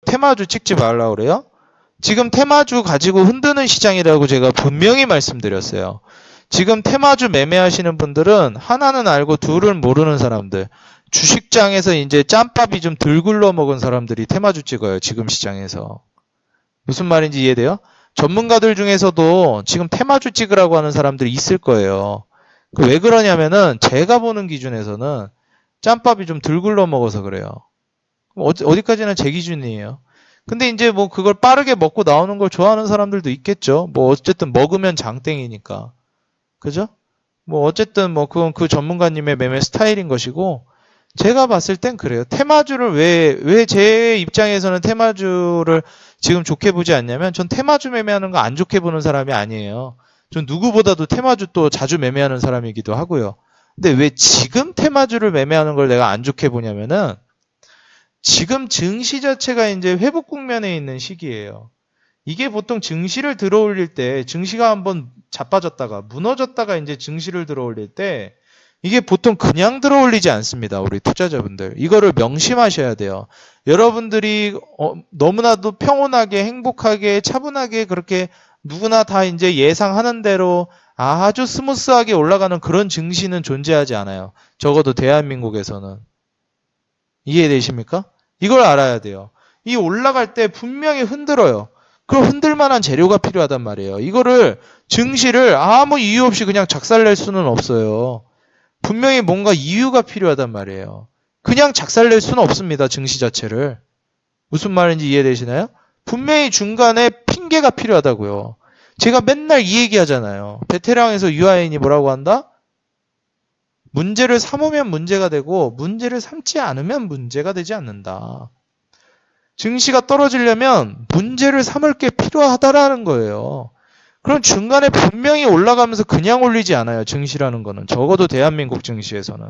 테마주 찍지 말라고 그래요? 지금 테마주 가지고 흔드는 시장이라고 제가 분명히 말씀드렸어요. 지금 테마주 매매하시는 분들은 하나는 알고 둘은 모르는 사람들, 주식장에서 이제 짬밥이 좀 덜 굴러 먹은 사람들이 테마주 찍어요. 지금 시장에서. 무슨 말인지 이해돼요? 전문가들 중에서도 지금 테마주 찍으라고 하는 사람들이 있을 거예요. 왜 그러냐면은 제가 보는 기준에서는 짬밥이 좀 덜 굴러 먹어서 그래요. 어디까지나 제 기준이에요. 근데 이제 뭐 그걸 빠르게 먹고 나오는 걸 좋아하는 사람들도 있겠죠. 뭐 어쨌든 먹으면 장땡이니까. 그죠? 뭐 어쨌든 뭐 그건 그 전문가님의 매매 스타일인 것이고, 제가 봤을 땐 그래요. 테마주를 왜 제 입장에서는 테마주를 지금 좋게 보지 않냐면, 전 테마주 매매하는 거 안 좋게 보는 사람이 아니에요. 전 누구보다도 테마주 또 자주 매매하는 사람이기도 하고요. 근데 왜 지금 테마주를 매매하는 걸 내가 안 좋게 보냐면은, 지금 증시 자체가 이제 회복 국면에 있는 시기예요. 이게 보통 증시를 들어올릴 때, 증시가 한번 자빠졌다가 무너졌다가 이제 증시를 들어올릴 때, 이게 보통 그냥 들어올리지 않습니다. 우리 투자자분들. 이거를 명심하셔야 돼요. 여러분들이 너무나도 평온하게, 행복하게, 차분하게 그렇게 누구나 다 이제 예상하는 대로 아주 스무스하게 올라가는 그런 증시는 존재하지 않아요. 적어도 대한민국에서는. 이해되십니까? 이걸 알아야 돼요. 이 올라갈 때 분명히 흔들어요. 그럼 흔들 만한 재료가 필요하단 말이에요. 이거를 증시를 아무 이유 없이 그냥 작살낼 수는 없어요. 분명히 뭔가 이유가 필요하단 말이에요. 그냥 작살낼 수는 없습니다. 증시 자체를. 무슨 말인지 이해되시나요? 분명히 중간에 핑계가 필요하다고요. 제가 맨날 이 얘기 하잖아요. 베테랑에서 유아인이 뭐라고 한다? 문제를 삼으면 문제가 되고 문제를 삼지 않으면 문제가 되지 않는다. 증시가 떨어지려면 문제를 삼을 게 필요하다라는 거예요. 그럼 중간에 분명히 올라가면서 그냥 올리지 않아요. 증시라는 거는. 적어도 대한민국 증시에서는.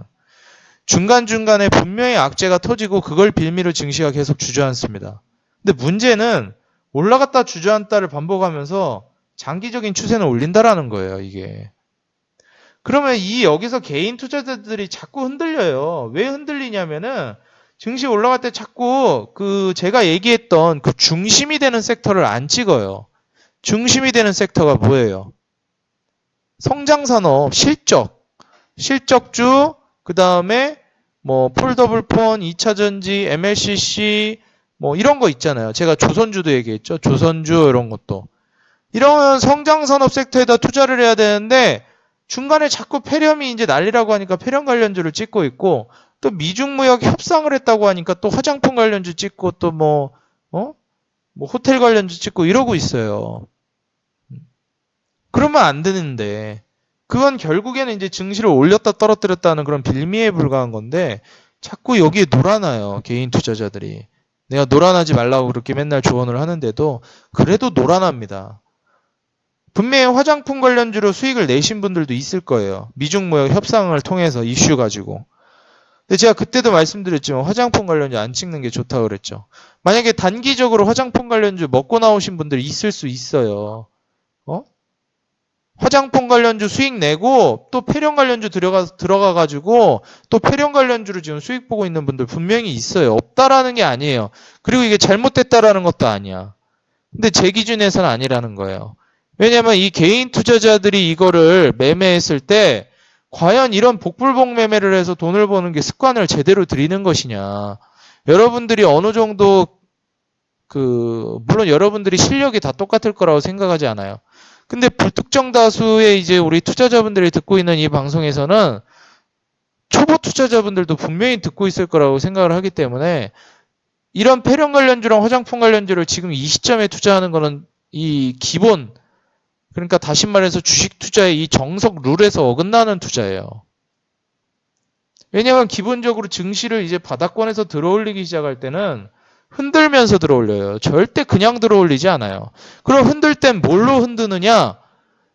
중간중간에 분명히 악재가 터지고 그걸 빌미로 증시가 계속 주저앉습니다. 근데 문제는 올라갔다 주저앉다를 반복하면서 장기적인 추세는 올린다라는 거예요. 이게. 그러면 여기서 개인 투자자들이 자꾸 흔들려요. 왜 흔들리냐면은 증시 올라갈 때 자꾸 제가 얘기했던 그 중심이 되는 섹터를 안 찍어요. 중심이 되는 섹터가 뭐예요? 성장산업, 실적주, 그 다음에 뭐 폴더블폰, 2차전지, MLCC 뭐 이런 거 있잖아요. 제가 조선주도 얘기했죠. 조선주 이런 것도. 이런 성장산업 섹터에다 투자를 해야 되는데 중간에 자꾸 폐렴이 이제 난리라고 하니까 폐렴 관련주를 찍고 있고, 또 미중무역 협상을 했다고 하니까 또 화장품 관련주 찍고 또 뭐 호텔 관련주 찍고 이러고 있어요. 그러면 안 되는데, 그건 결국에는 이제 증시를 올렸다 떨어뜨렸다 하는 그런 빌미에 불과한 건데, 자꾸 여기에 놀아나요. 개인 투자자들이. 내가 놀아나지 말라고 그렇게 맨날 조언을 하는데도 그래도 놀아납니다. 분명히 화장품 관련주로 수익을 내신 분들도 있을 거예요. 미중무역 협상을 통해서 이슈 가지고. 근데 제가 그때도 말씀드렸지만 화장품 관련주 안 찍는 게 좋다고 그랬죠. 만약에 단기적으로 화장품 관련주 먹고 나오신 분들이 있을 수 있어요. 화장품 관련주 수익 내고 또 폐렴 관련주 들어가가지고 또 폐렴 관련주로 지금 수익 보고 있는 분들 분명히 있어요. 없다라는 게 아니에요. 그리고 이게 잘못됐다라는 것도 아니야. 근데 제 기준에서는 아니라는 거예요. 왜냐면 이 개인 투자자들이 이거를 매매했을 때 과연 이런 복불복 매매를 해서 돈을 버는 게 습관을 제대로 들이는 것이냐. 여러분들이 어느 정도 물론 여러분들이 실력이 다 똑같을 거라고 생각하지 않아요. 근데 불특정 다수의 이제 우리 투자자분들이 듣고 있는 이 방송에서는 초보 투자자분들도 분명히 듣고 있을 거라고 생각을 하기 때문에 이런 폐렴 관련주랑 화장품 관련주를 지금 이 시점에 투자하는 거는 이 기본, 그러니까 다시 말해서 주식 투자의 이 정석 룰에서 어긋나는 투자예요. 왜냐하면 기본적으로 증시를 이제 바닥권에서 들어올리기 시작할 때는 흔들면서 들어올려요. 절대 그냥 들어올리지 않아요. 그럼 흔들 땐 뭘로 흔드느냐?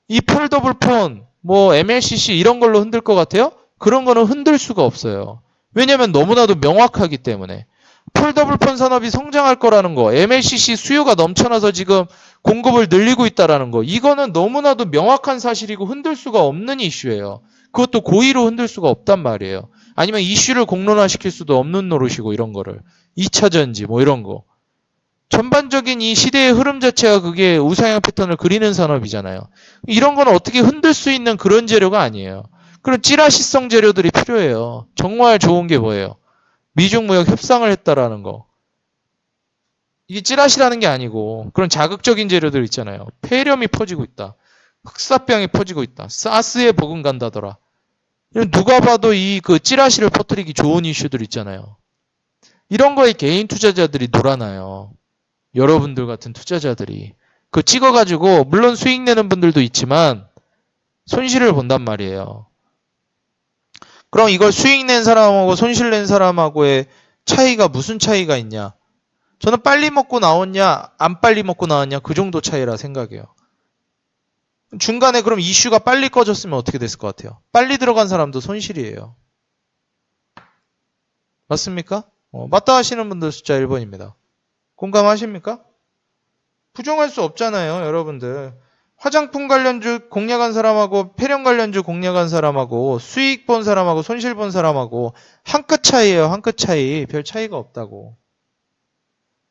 이 폴더블폰, 뭐 MLCC 이런 걸로 흔들 것 같아요? 그런 거는 흔들 수가 없어요. 왜냐면 너무나도 명확하기 때문에. 폴더블폰 산업이 성장할 거라는 거, MLCC 수요가 넘쳐나서 지금 공급을 늘리고 있다라는 거, 이거는 너무나도 명확한 사실이고 흔들 수가 없는 이슈예요. 그것도 고의로 흔들 수가 없단 말이에요. 아니면 이슈를 공론화시킬 수도 없는 노릇이고 이런 거를. 2차전지 뭐 이런 거. 전반적인 이 시대의 흐름 자체가 그게 우상향 패턴을 그리는 산업이잖아요. 이런 건 어떻게 흔들 수 있는 그런 재료가 아니에요. 그런 찌라시성 재료들이 필요해요. 정말 좋은 게 뭐예요? 미중무역 협상을 했다라는 거. 이게 찌라시라는 게 아니고 그런 자극적인 재료들 있잖아요. 폐렴이 퍼지고 있다. 흑사병이 퍼지고 있다. 사스에 버금간다더라. 누가 봐도 이 그 찌라시를 퍼뜨리기 좋은 이슈들 있잖아요. 이런 거에 개인 투자자들이 놀아나요. 여러분들 같은 투자자들이. 그 찍어가지고 물론 수익 내는 분들도 있지만 손실을 본단 말이에요. 그럼 이걸 수익 낸 사람하고 손실 낸 사람하고의 차이가 무슨 차이가 있냐? 저는 빨리 먹고 나왔냐, 안 빨리 먹고 나왔냐, 그 정도 차이라 생각해요. 중간에 그럼 이슈가 빨리 꺼졌으면 어떻게 됐을 것 같아요? 빨리 들어간 사람도 손실이에요. 맞습니까? 맞다 하시는 분들 숫자 1번입니다. 공감하십니까? 부정할 수 없잖아요, 여러분들. 화장품 관련주 공략한 사람하고 폐렴 관련주 공략한 사람하고 수익 본 사람하고 손실 본 사람하고 한 끗 차이예요. 한 끗 차이. 별 차이가 없다고.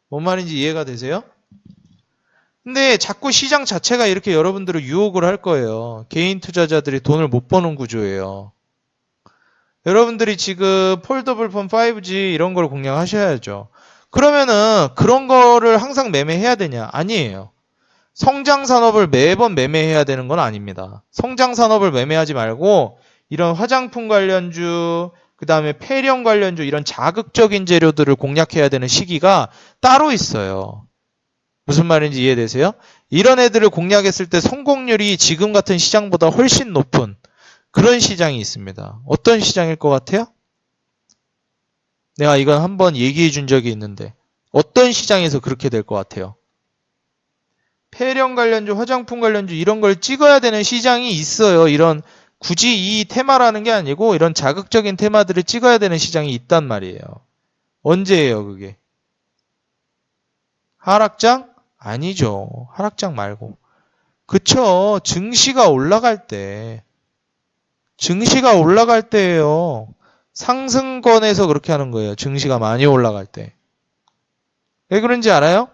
뭔 말인지 이해가 되세요? 근데 자꾸 시장 자체가 이렇게 여러분들을 유혹을 할 거예요. 개인 투자자들이 돈을 못 버는 구조예요. 여러분들이 지금 폴더블 폰 5G 이런 걸 공략하셔야죠. 그러면은 그런 거를 항상 매매해야 되냐? 아니에요. 성장 산업을 매번 매매해야 되는 건 아닙니다. 성장 산업을 매매하지 말고 이런 화장품 관련주, 그 다음에 폐렴 관련주 이런 자극적인 재료들을 공략해야 되는 시기가 따로 있어요. 무슨 말인지 이해되세요? 이런 애들을 공략했을 때 성공률이 지금 같은 시장보다 훨씬 높은 그런 시장이 있습니다. 어떤 시장일 것 같아요? 내가 이건 한번 얘기해 준 적이 있는데 어떤 시장에서 그렇게 될 것 같아요? 폐렴 관련주, 화장품 관련주 이런 걸 찍어야 되는 시장이 있어요. 이런 굳이 이 테마라는 게 아니고 이런 자극적인 테마들을 찍어야 되는 시장이 있단 말이에요. 언제예요, 그게? 하락장? 아니죠. 하락장 말고. 그쵸. 증시가 올라갈 때. 증시가 올라갈 때예요. 상승권에서 그렇게 하는 거예요. 증시가 많이 올라갈 때. 왜 그런지 알아요?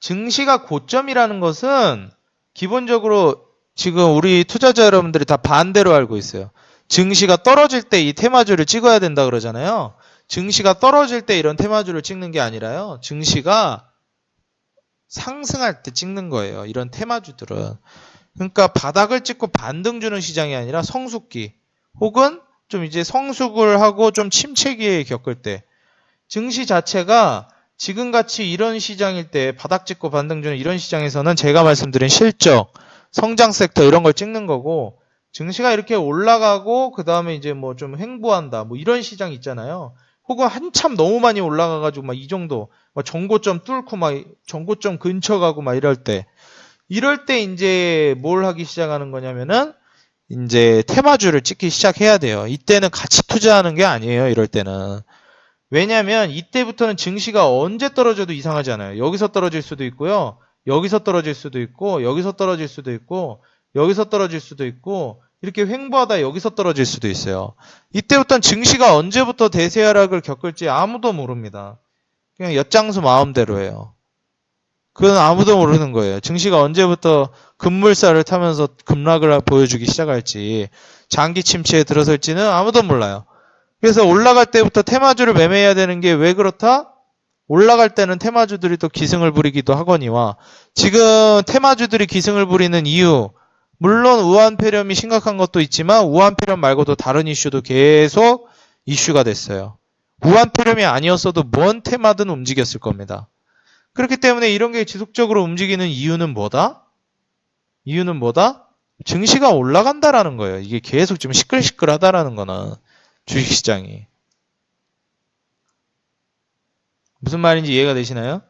증시가 고점이라는 것은 기본적으로 지금 우리 투자자 여러분들이 다 반대로 알고 있어요. 증시가 떨어질 때 이 테마주를 찍어야 된다 그러잖아요. 증시가 떨어질 때 이런 테마주를 찍는 게 아니라요. 증시가 상승할 때 찍는 거예요. 이런 테마주들은. 그러니까 바닥을 찍고 반등 주는 시장이 아니라 성숙기 혹은 좀 이제 성숙을 하고 좀 침체기에 겪을 때 증시 자체가 지금같이 이런 시장일 때 바닥 찍고 반등 주는 이런 시장에서는 제가 말씀드린 실적, 성장 섹터 이런 걸 찍는 거고 증시가 이렇게 올라가고 그 다음에 이제 뭐 좀 횡보한다 뭐 이런 시장 있잖아요. 혹은 한참 너무 많이 올라가가지고 막 이 정도 막 정고점 뚫고 막 정고점 근처 가고 막 이럴 때 이제 뭘 하기 시작하는 거냐면은 이제 테마주를 찍기 시작해야 돼요. 이때는 같이 투자하는 게 아니에요. 이럴 때는. 왜냐면 이때부터는 증시가 언제 떨어져도 이상하지 않아요. 여기서 떨어질 수도 있고요. 여기서 떨어질 수도 있고 여기서 떨어질 수도 있고 여기서 떨어질 수도 있고 이렇게 횡보하다 여기서 떨어질 수도 있어요. 이때부터는 증시가 언제부터 대세 하락을 겪을지 아무도 모릅니다. 그냥 엿장수 마음대로예요. 그건 아무도 모르는 거예요. 증시가 언제부터 급물살을 타면서 급락을 보여주기 시작할지 장기 침체에 들어설지는 아무도 몰라요. 그래서 올라갈 때부터 테마주를 매매해야 되는 게 왜 그렇다? 올라갈 때는 테마주들이 또 기승을 부리기도 하거니와 지금 테마주들이 기승을 부리는 이유 물론 우한폐렴이 심각한 것도 있지만 우한폐렴 말고도 다른 이슈도 계속 이슈가 됐어요. 우한폐렴이 아니었어도 뭔 테마든 움직였을 겁니다. 그렇기 때문에 이런 게 지속적으로 움직이는 이유는 뭐다? 이유는 뭐다? 증시가 올라간다라는 거예요. 이게 계속 좀 시끌시끌하다라는 거는 주식시장이. 무슨 말인지 이해가 되시나요?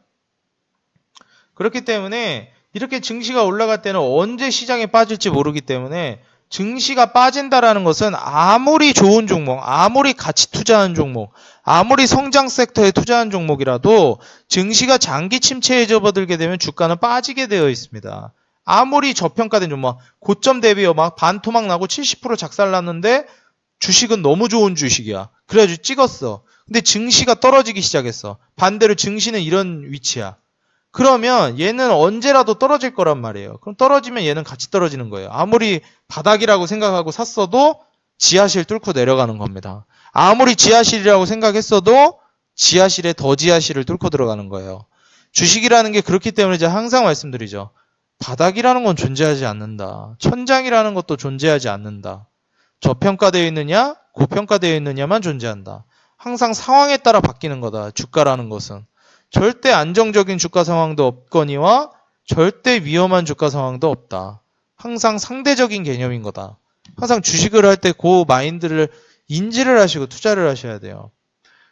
그렇기 때문에 이렇게 증시가 올라갈 때는 언제 시장에 빠질지 모르기 때문에 증시가 빠진다라는 것은 아무리 좋은 종목, 아무리 가치 투자한 종목, 아무리 성장 섹터에 투자한 종목이라도 증시가 장기 침체에 접어들게 되면 주가는 빠지게 되어 있습니다. 아무리 저평가된 종목, 고점 대비요 막 반토막 나고 70% 작살났는데 주식은 너무 좋은 주식이야. 그래가지고 찍었어. 근데 증시가 떨어지기 시작했어. 반대로 증시는 이런 위치야. 그러면 얘는 언제라도 떨어질 거란 말이에요. 그럼 떨어지면 얘는 같이 떨어지는 거예요. 아무리 바닥이라고 생각하고 샀어도 지하실 뚫고 내려가는 겁니다. 아무리 지하실이라고 생각했어도 지하실에 더 지하실을 뚫고 들어가는 거예요. 주식이라는 게 그렇기 때문에 제가 항상 말씀드리죠. 바닥이라는 건 존재하지 않는다. 천장이라는 것도 존재하지 않는다. 저평가되어 있느냐, 고평가되어 있느냐만 존재한다. 항상 상황에 따라 바뀌는 거다. 주가라는 것은. 절대 안정적인 주가 상황도 없거니와 절대 위험한 주가 상황도 없다. 항상 상대적인 개념인 거다. 항상 주식을 할 때 그 마인드를 인지를 하시고 투자를 하셔야 돼요.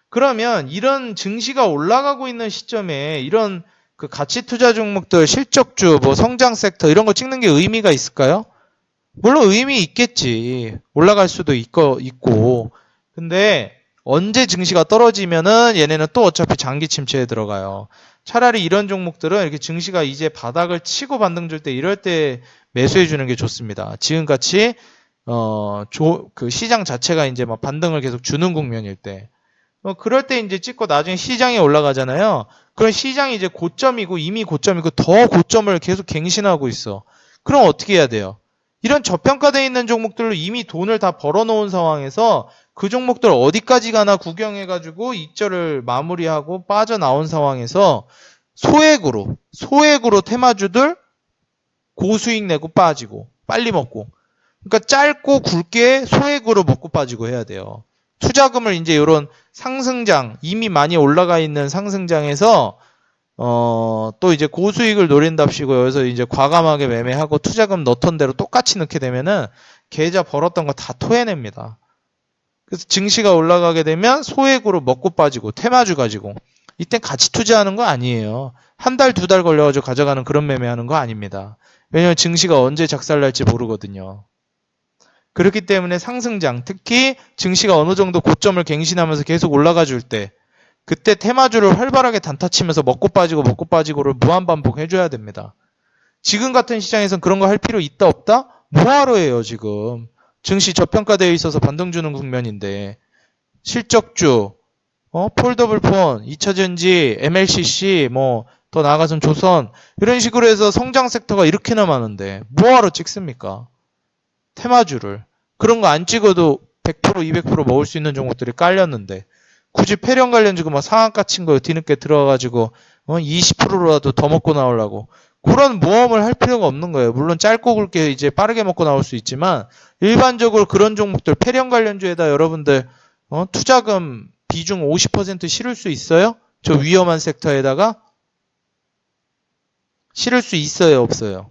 그러면 이런 증시가 올라가고 있는 시점에 이런 그 가치 투자 종목들, 실적주, 뭐 성장 섹터 이런 거 찍는 게 의미가 있을까요? 물론 의미 있겠지. 올라갈 수도 있고. 근데 언제 증시가 떨어지면은 얘네는 또 어차피 장기 침체에 들어가요. 차라리 이런 종목들은 이렇게 증시가 이제 바닥을 치고 반등 줄 때 이럴 때 매수해 주는 게 좋습니다. 지금같이 그 시장 자체가 이제 막 반등을 계속 주는 국면일 때. 그럴 때 이제 찍고 나중에 시장이 올라가잖아요. 그럼 시장이 이제 고점이고 이미 고점이고 더 고점을 계속 갱신하고 있어. 그럼 어떻게 해야 돼요? 이런 저평가되어 있는 종목들로 이미 돈을 다 벌어놓은 상황에서 그 종목들 어디까지 가나 구경해가지고 익절을 마무리하고 빠져나온 상황에서 소액으로 테마주들 고수익 내고 빠지고 빨리 먹고 그러니까 짧고 굵게 소액으로 먹고 빠지고 해야 돼요. 투자금을 이제 이런 상승장 이미 많이 올라가 있는 상승장에서 또 이제 고수익을 노린답시고 여기서 이제 과감하게 매매하고 투자금 넣던 대로 똑같이 넣게 되면은 계좌 벌었던 거 다 토해냅니다. 그래서 증시가 올라가게 되면 소액으로 먹고 빠지고 테마주 가지고 이때 같이 투자하는 거 아니에요. 한 달, 두 달 걸려가지고 가져가는 그런 매매하는 거 아닙니다. 왜냐면 증시가 언제 작살날지 모르거든요. 그렇기 때문에 상승장, 특히 증시가 어느 정도 고점을 갱신하면서 계속 올라가 줄 때 그때 테마주를 활발하게 단타치면서 먹고 빠지고를 무한반복 해줘야 됩니다. 지금 같은 시장에선 그런 거 할 필요 있다 없다? 뭐하러 해요 지금. 증시 저평가되어 있어서 반등 주는 국면인데 실적주, 폴더블폰, 2차전지, MLCC, 뭐 더 나아가서는 조선 이런 식으로 해서 성장 섹터가 이렇게나 많은데 뭐하러 찍습니까? 테마주를. 그런 거 안 찍어도 100%, 200% 먹을 수 있는 종목들이 깔렸는데 굳이 폐렴 관련주고 막 상한가 친 거 뒤늦게 들어가가지고 20%라도 더 먹고 나오려고 그런 모험을 할 필요가 없는 거예요. 물론 짧고 굵게 이제 빠르게 먹고 나올 수 있지만 일반적으로 그런 종목들 폐렴 관련주에다 여러분들 투자금 비중 50% 실을 수 있어요? 저 위험한 섹터에다가 실을 수 있어요, 없어요?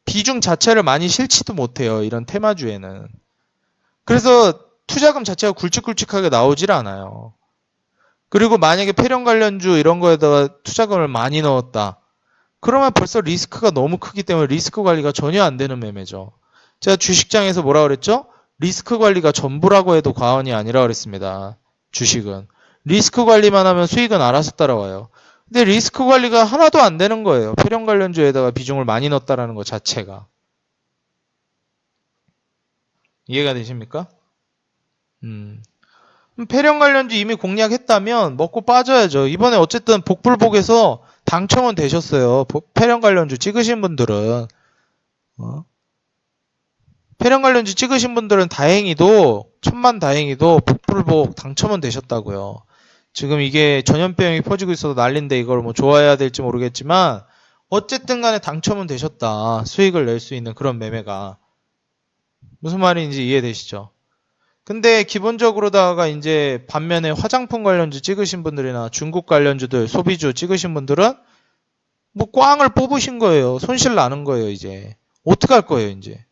비중 자체를 많이 실지도 못해요. 이런 테마주에는. 그래서 투자금 자체가 굵직굵직하게 나오질 않아요. 그리고 만약에 폐렴 관련주 이런 거에다가 투자금을 많이 넣었다. 그러면 벌써 리스크가 너무 크기 때문에 리스크 관리가 전혀 안 되는 매매죠. 제가 주식장에서 뭐라 그랬죠? 리스크 관리가 전부라고 해도 과언이 아니라 그랬습니다. 주식은. 리스크 관리만 하면 수익은 알아서 따라와요. 근데 리스크 관리가 하나도 안 되는 거예요. 폐렴 관련주에다가 비중을 많이 넣었다라는 것 자체가. 이해가 되십니까? 폐렴 관련주 이미 공략했다면 먹고 빠져야죠. 이번에 어쨌든 복불복에서 당첨은 되셨어요. 폐렴 관련주 찍으신 분들은. 폐렴 관련주 찍으신 분들은 다행히도 천만다행히도 복불복 당첨은 되셨다고요. 지금 이게 전염병이 퍼지고 있어서 난린데 이걸 뭐 좋아해야 될지 모르겠지만 어쨌든 간에 당첨은 되셨다. 수익을 낼 수 있는 그런 매매가. 무슨 말인지 이해되시죠? 근데 기본적으로다가 이제 반면에 화장품 관련주 찍으신 분들이나 중국 관련주들 소비주 찍으신 분들은 뭐 꽝을 뽑으신 거예요. 손실 나는 거예요, 이제. 어떡할 거예요, 이제.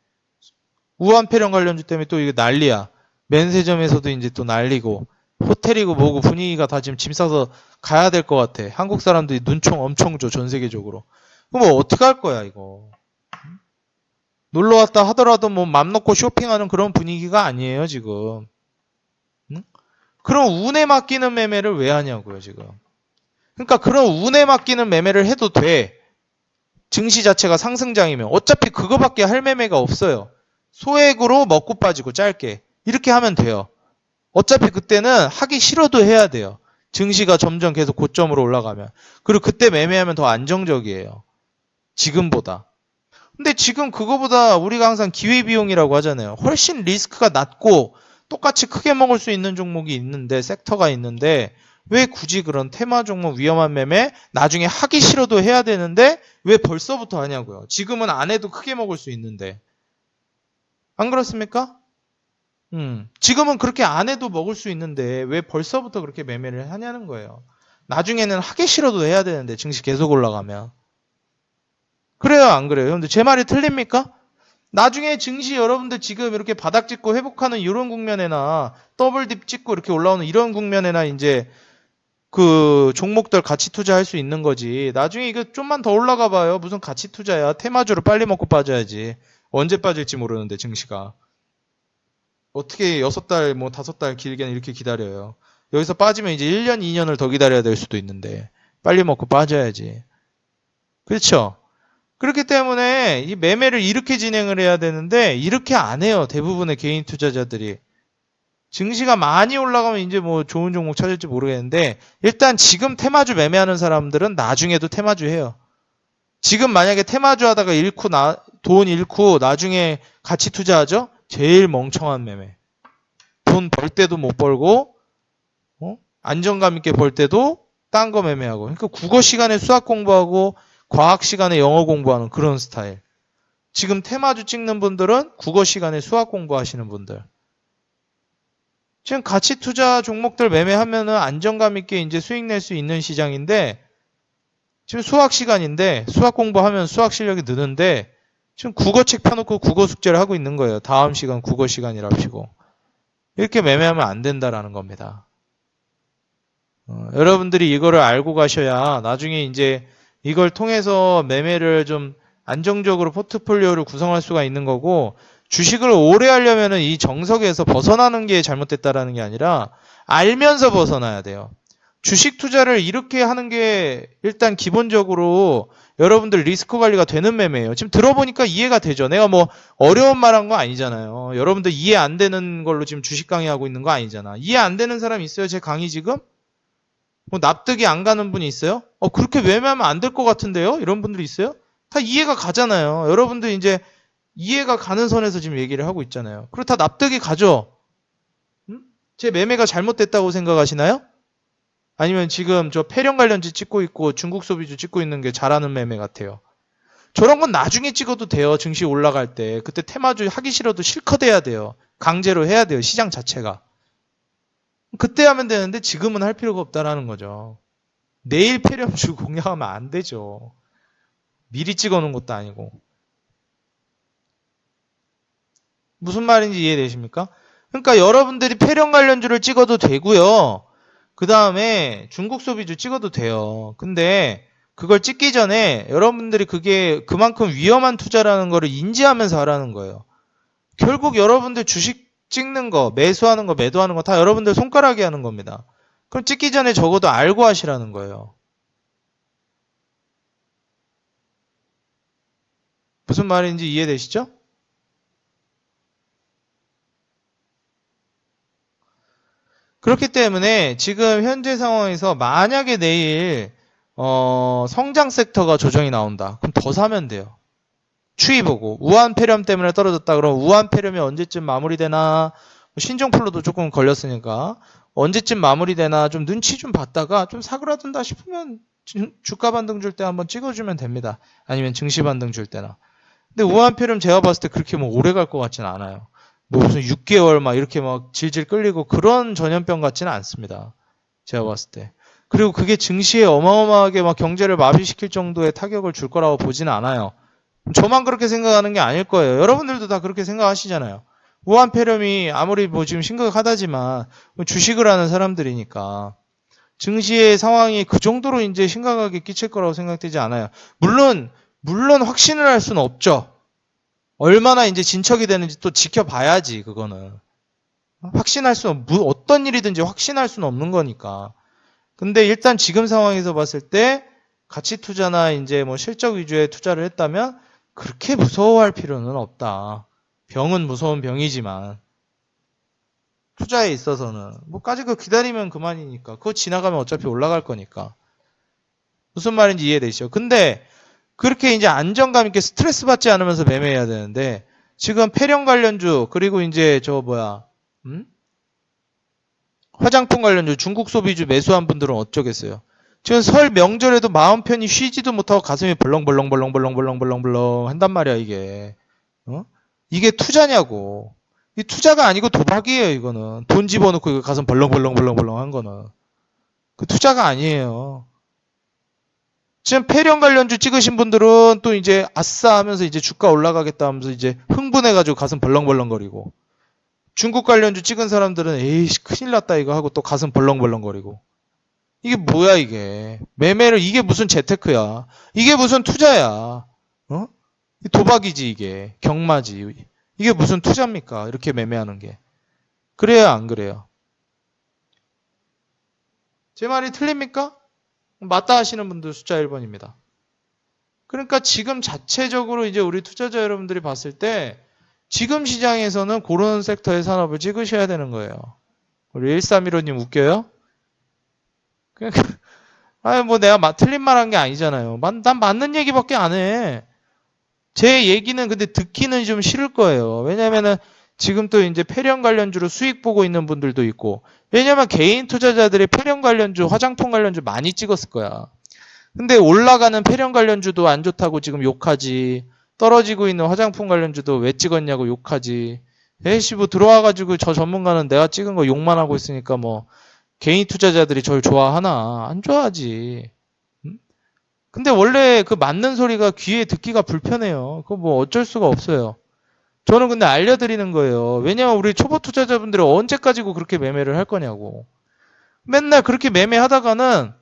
우한폐렴 관련주 때문에 또 이게 난리야. 면세점에서도 이제 또 난리고 호텔이고 뭐고 분위기가 다 지금 짐 싸서 가야 될 것 같아. 한국 사람들이 눈총 엄청 줘, 전 세계적으로. 그럼 뭐 어떡할 거야, 이거. 놀러 왔다 하더라도 뭐 맘 놓고 쇼핑하는 그런 분위기가 아니에요, 지금. 응? 그럼 운에 맡기는 매매를 왜 하냐고요, 지금. 그러니까 그런 운에 맡기는 매매를 해도 돼. 증시 자체가 상승장이면. 어차피 그거밖에 할 매매가 없어요. 소액으로 먹고 빠지고 짧게. 이렇게 하면 돼요. 어차피 그때는 하기 싫어도 해야 돼요. 증시가 점점 계속 고점으로 올라가면. 그리고 그때 매매하면 더 안정적이에요. 지금보다. 근데 지금 그거보다 우리가 항상 기회비용이라고 하잖아요. 훨씬 리스크가 낮고 똑같이 크게 먹을 수 있는 종목이 있는데, 섹터가 있는데, 왜 굳이 그런 테마 종목 위험한 매매 나중에 하기 싫어도 해야 되는데 왜 벌써부터 하냐고요. 지금은 안 해도 크게 먹을 수 있는데. 안 그렇습니까? 지금은 그렇게 안 해도 먹을 수 있는데 왜 벌써부터 그렇게 매매를 하냐는 거예요. 나중에는 하기 싫어도 해야 되는데 증시 계속 올라가면. 그래요, 안 그래요? 근데 제 말이 틀립니까? 나중에 증시 여러분들 지금 이렇게 바닥 찍고 회복하는 이런 국면에나 더블딥 찍고 이렇게 올라오는 이런 국면에나 이제 그 종목들 가치 투자할 수 있는 거지. 나중에 이거 좀만 더 올라가 봐요. 무슨 가치 투자야. 테마주를 빨리 먹고 빠져야지. 언제 빠질지 모르는데 증시가. 어떻게 6달, 뭐 5달 길게는 이렇게 기다려요. 여기서 빠지면 이제 1년, 2년을 더 기다려야 될 수도 있는데 빨리 먹고 빠져야지. 그렇죠? 그렇기 때문에 이 매매를 이렇게 진행을 해야 되는데 이렇게 안 해요. 대부분의 개인 투자자들이. 증시가 많이 올라가면 이제 뭐 좋은 종목 찾을지 모르겠는데 일단 지금 테마주 매매하는 사람들은 나중에도 테마주 해요. 지금 만약에 테마주 하다가 돈 잃고 나중에 가치 투자하죠? 제일 멍청한 매매. 돈 벌 때도 못 벌고 안정감 있게 벌 때도 딴 거 매매하고. 그러니까 국어 시간에 수학 공부하고 과학 시간에 영어 공부하는 그런 스타일. 지금 테마주 찍는 분들은 국어 시간에 수학 공부하시는 분들. 지금 가치 투자 종목들 매매하면은 안정감 있게 이제 수익 낼 수 있는 시장인데 지금 수학 시간인데 수학 공부하면 수학 실력이 느는데 지금 국어책 펴놓고 국어 숙제를 하고 있는 거예요. 다음 시간 국어 시간이랍시고. 이렇게 매매하면 안 된다라는 겁니다. 여러분들이 이거를 알고 가셔야 나중에 이제 이걸 통해서 매매를 좀 안정적으로 포트폴리오를 구성할 수가 있는 거고 주식을 오래 하려면은 이 정석에서 벗어나는 게 잘못됐다라는 게 아니라 알면서 벗어나야 돼요. 주식 투자를 이렇게 하는 게 일단 기본적으로 여러분들 리스크 관리가 되는 매매예요. 지금 들어보니까 이해가 되죠. 내가 뭐 어려운 말한 거 아니잖아요. 여러분들 이해 안 되는 걸로 지금 주식 강의하고 있는 거 아니잖아. 이해 안 되는 사람 있어요? 제 강의 지금? 뭐 납득이 안 가는 분이 있어요? 그렇게 매매하면 안 될 것 같은데요? 이런 분들이 있어요? 다 이해가 가잖아요. 여러분들 이제 이해가 가는 선에서 지금 얘기를 하고 있잖아요. 그리고 다 납득이 가죠? 제 매매가 잘못됐다고 생각하시나요? 아니면 지금 저 폐렴 관련주 찍고 있고 중국 소비주 찍고 있는 게 잘하는 매매 같아요. 저런 건 나중에 찍어도 돼요. 증시 올라갈 때. 그때 테마주 하기 싫어도 실컷 해야 돼요. 강제로 해야 돼요. 시장 자체가. 그때 하면 되는데 지금은 할 필요가 없다라는 거죠. 내일 폐렴주 공략하면 안 되죠. 미리 찍어놓은 것도 아니고. 무슨 말인지 이해되십니까? 그러니까 여러분들이 폐렴 관련주를 찍어도 되고요. 그 다음에 중국 소비주 찍어도 돼요. 근데 그걸 찍기 전에 여러분들이 그게 그만큼 위험한 투자라는 거를 인지하면서 하라는 거예요. 결국 여러분들 주식 찍는 거, 매수하는 거, 매도하는 거 다 여러분들 손가락이 하는 겁니다. 그럼 찍기 전에 적어도 알고 하시라는 거예요. 무슨 말인지 이해되시죠? 그렇기 때문에 지금 현재 상황에서 만약에 내일 성장 섹터가 조정이 나온다. 그럼 더 사면 돼요. 추이 보고 우한 폐렴 때문에 떨어졌다. 그럼 우한 폐렴이 언제쯤 마무리되나? 신종플루도 조금 걸렸으니까 언제쯤 마무리되나 좀 눈치 좀 봤다가 좀 사그라든다 싶으면 주가 반등 줄 때 한번 찍어주면 됩니다. 아니면 증시 반등 줄 때나. 근데 우한 폐렴 제가 봤을 때 그렇게 뭐 오래 갈 것 같지는 않아요. 뭐 무슨 6개월 막 이렇게 막 질질 끌리고 그런 전염병 같지는 않습니다. 제가 봤을 때. 그리고 그게 증시에 어마어마하게 막 경제를 마비시킬 정도의 타격을 줄 거라고 보지는 않아요. 저만 그렇게 생각하는 게 아닐 거예요. 여러분들도 다 그렇게 생각하시잖아요. 우한 폐렴이 아무리 뭐 지금 심각하다지만 주식을 하는 사람들이니까 증시의 상황이 그 정도로 이제 심각하게 끼칠 거라고 생각되지 않아요. 물론 확신을 할 수는 없죠. 얼마나 이제 진척이 되는지 또 지켜봐야지, 그거는. 확신할 수는, 어떤 일이든지 확신할 수는 없는 거니까. 근데 일단 지금 상황에서 봤을 때 가치 투자나 이제 뭐 실적 위주의 투자를 했다면 그렇게 무서워할 필요는 없다. 병은 무서운 병이지만. 투자에 있어서는. 뭐까지 그 기다리면 그만이니까. 그거 지나가면 어차피 올라갈 거니까. 무슨 말인지 이해되시죠? 근데 그렇게 이제 안정감 있게 스트레스 받지 않으면서 매매해야 되는데 지금 폐렴 관련주 그리고 이제 저 뭐야 화장품 관련주 중국 소비주 매수한 분들은 어쩌겠어요? 지금 설 명절에도 마음 편히 쉬지도 못하고 가슴이 벌렁벌렁벌렁벌렁벌렁벌렁벌렁 한단 말이야 이게. 이게 투자냐고. 이 투자가 아니고 도박이에요 이거는. 돈 집어넣고 이거 가슴 벌렁벌렁벌렁벌렁 한 거는. 그 투자가 아니에요. 지금 폐렴 관련주 찍으신 분들은 또 이제 아싸 하면서 이제 주가 올라가겠다 하면서 이제 흥분해가지고 가슴 벌렁벌렁거리고. 중국 관련주 찍은 사람들은 에이씨 큰일 났다 이거 하고 또 가슴 벌렁벌렁거리고. 이게 뭐야 이게. 매매를 이게 무슨 재테크야. 이게 무슨 투자야. 도박이지 이게. 경마지. 이게 무슨 투자입니까? 이렇게 매매하는 게. 그래요 안 그래요? 제 말이 틀립니까? 맞다 하시는 분들 숫자 1번입니다. 그러니까 지금 자체적으로 이제 우리 투자자 여러분들이 봤을 때 지금 시장에서는 그런 섹터의 산업을 찍으셔야 되는 거예요. 우리 1315님 웃겨요? 그러니까 아니 뭐 내가 틀린 말 한 게 아니잖아요. 난 맞는 얘기밖에 안 해. 제 얘기는 근데 듣기는 좀 싫을 거예요. 왜냐면은 지금 또 이제 폐렴 관련주로 수익 보고 있는 분들도 있고, 왜냐면 개인 투자자들이 폐렴 관련주, 화장품 관련주 많이 찍었을 거야. 근데 올라가는 폐렴 관련주도 안 좋다고 지금 욕하지. 떨어지고 있는 화장품 관련주도 왜 찍었냐고 욕하지. 에이씨 뭐 들어와가지고 저 전문가는 내가 찍은 거 욕만 하고 있으니까 뭐 개인 투자자들이 저를 좋아하나? 안 좋아하지. 근데 원래 그 맞는 소리가 귀에 듣기가 불편해요. 그거 뭐 어쩔 수가 없어요. 저는 근데 알려드리는 거예요. 왜냐면 우리 초보 투자자분들은 언제까지고 그렇게 매매를 할 거냐고. 맨날 그렇게 매매하다가는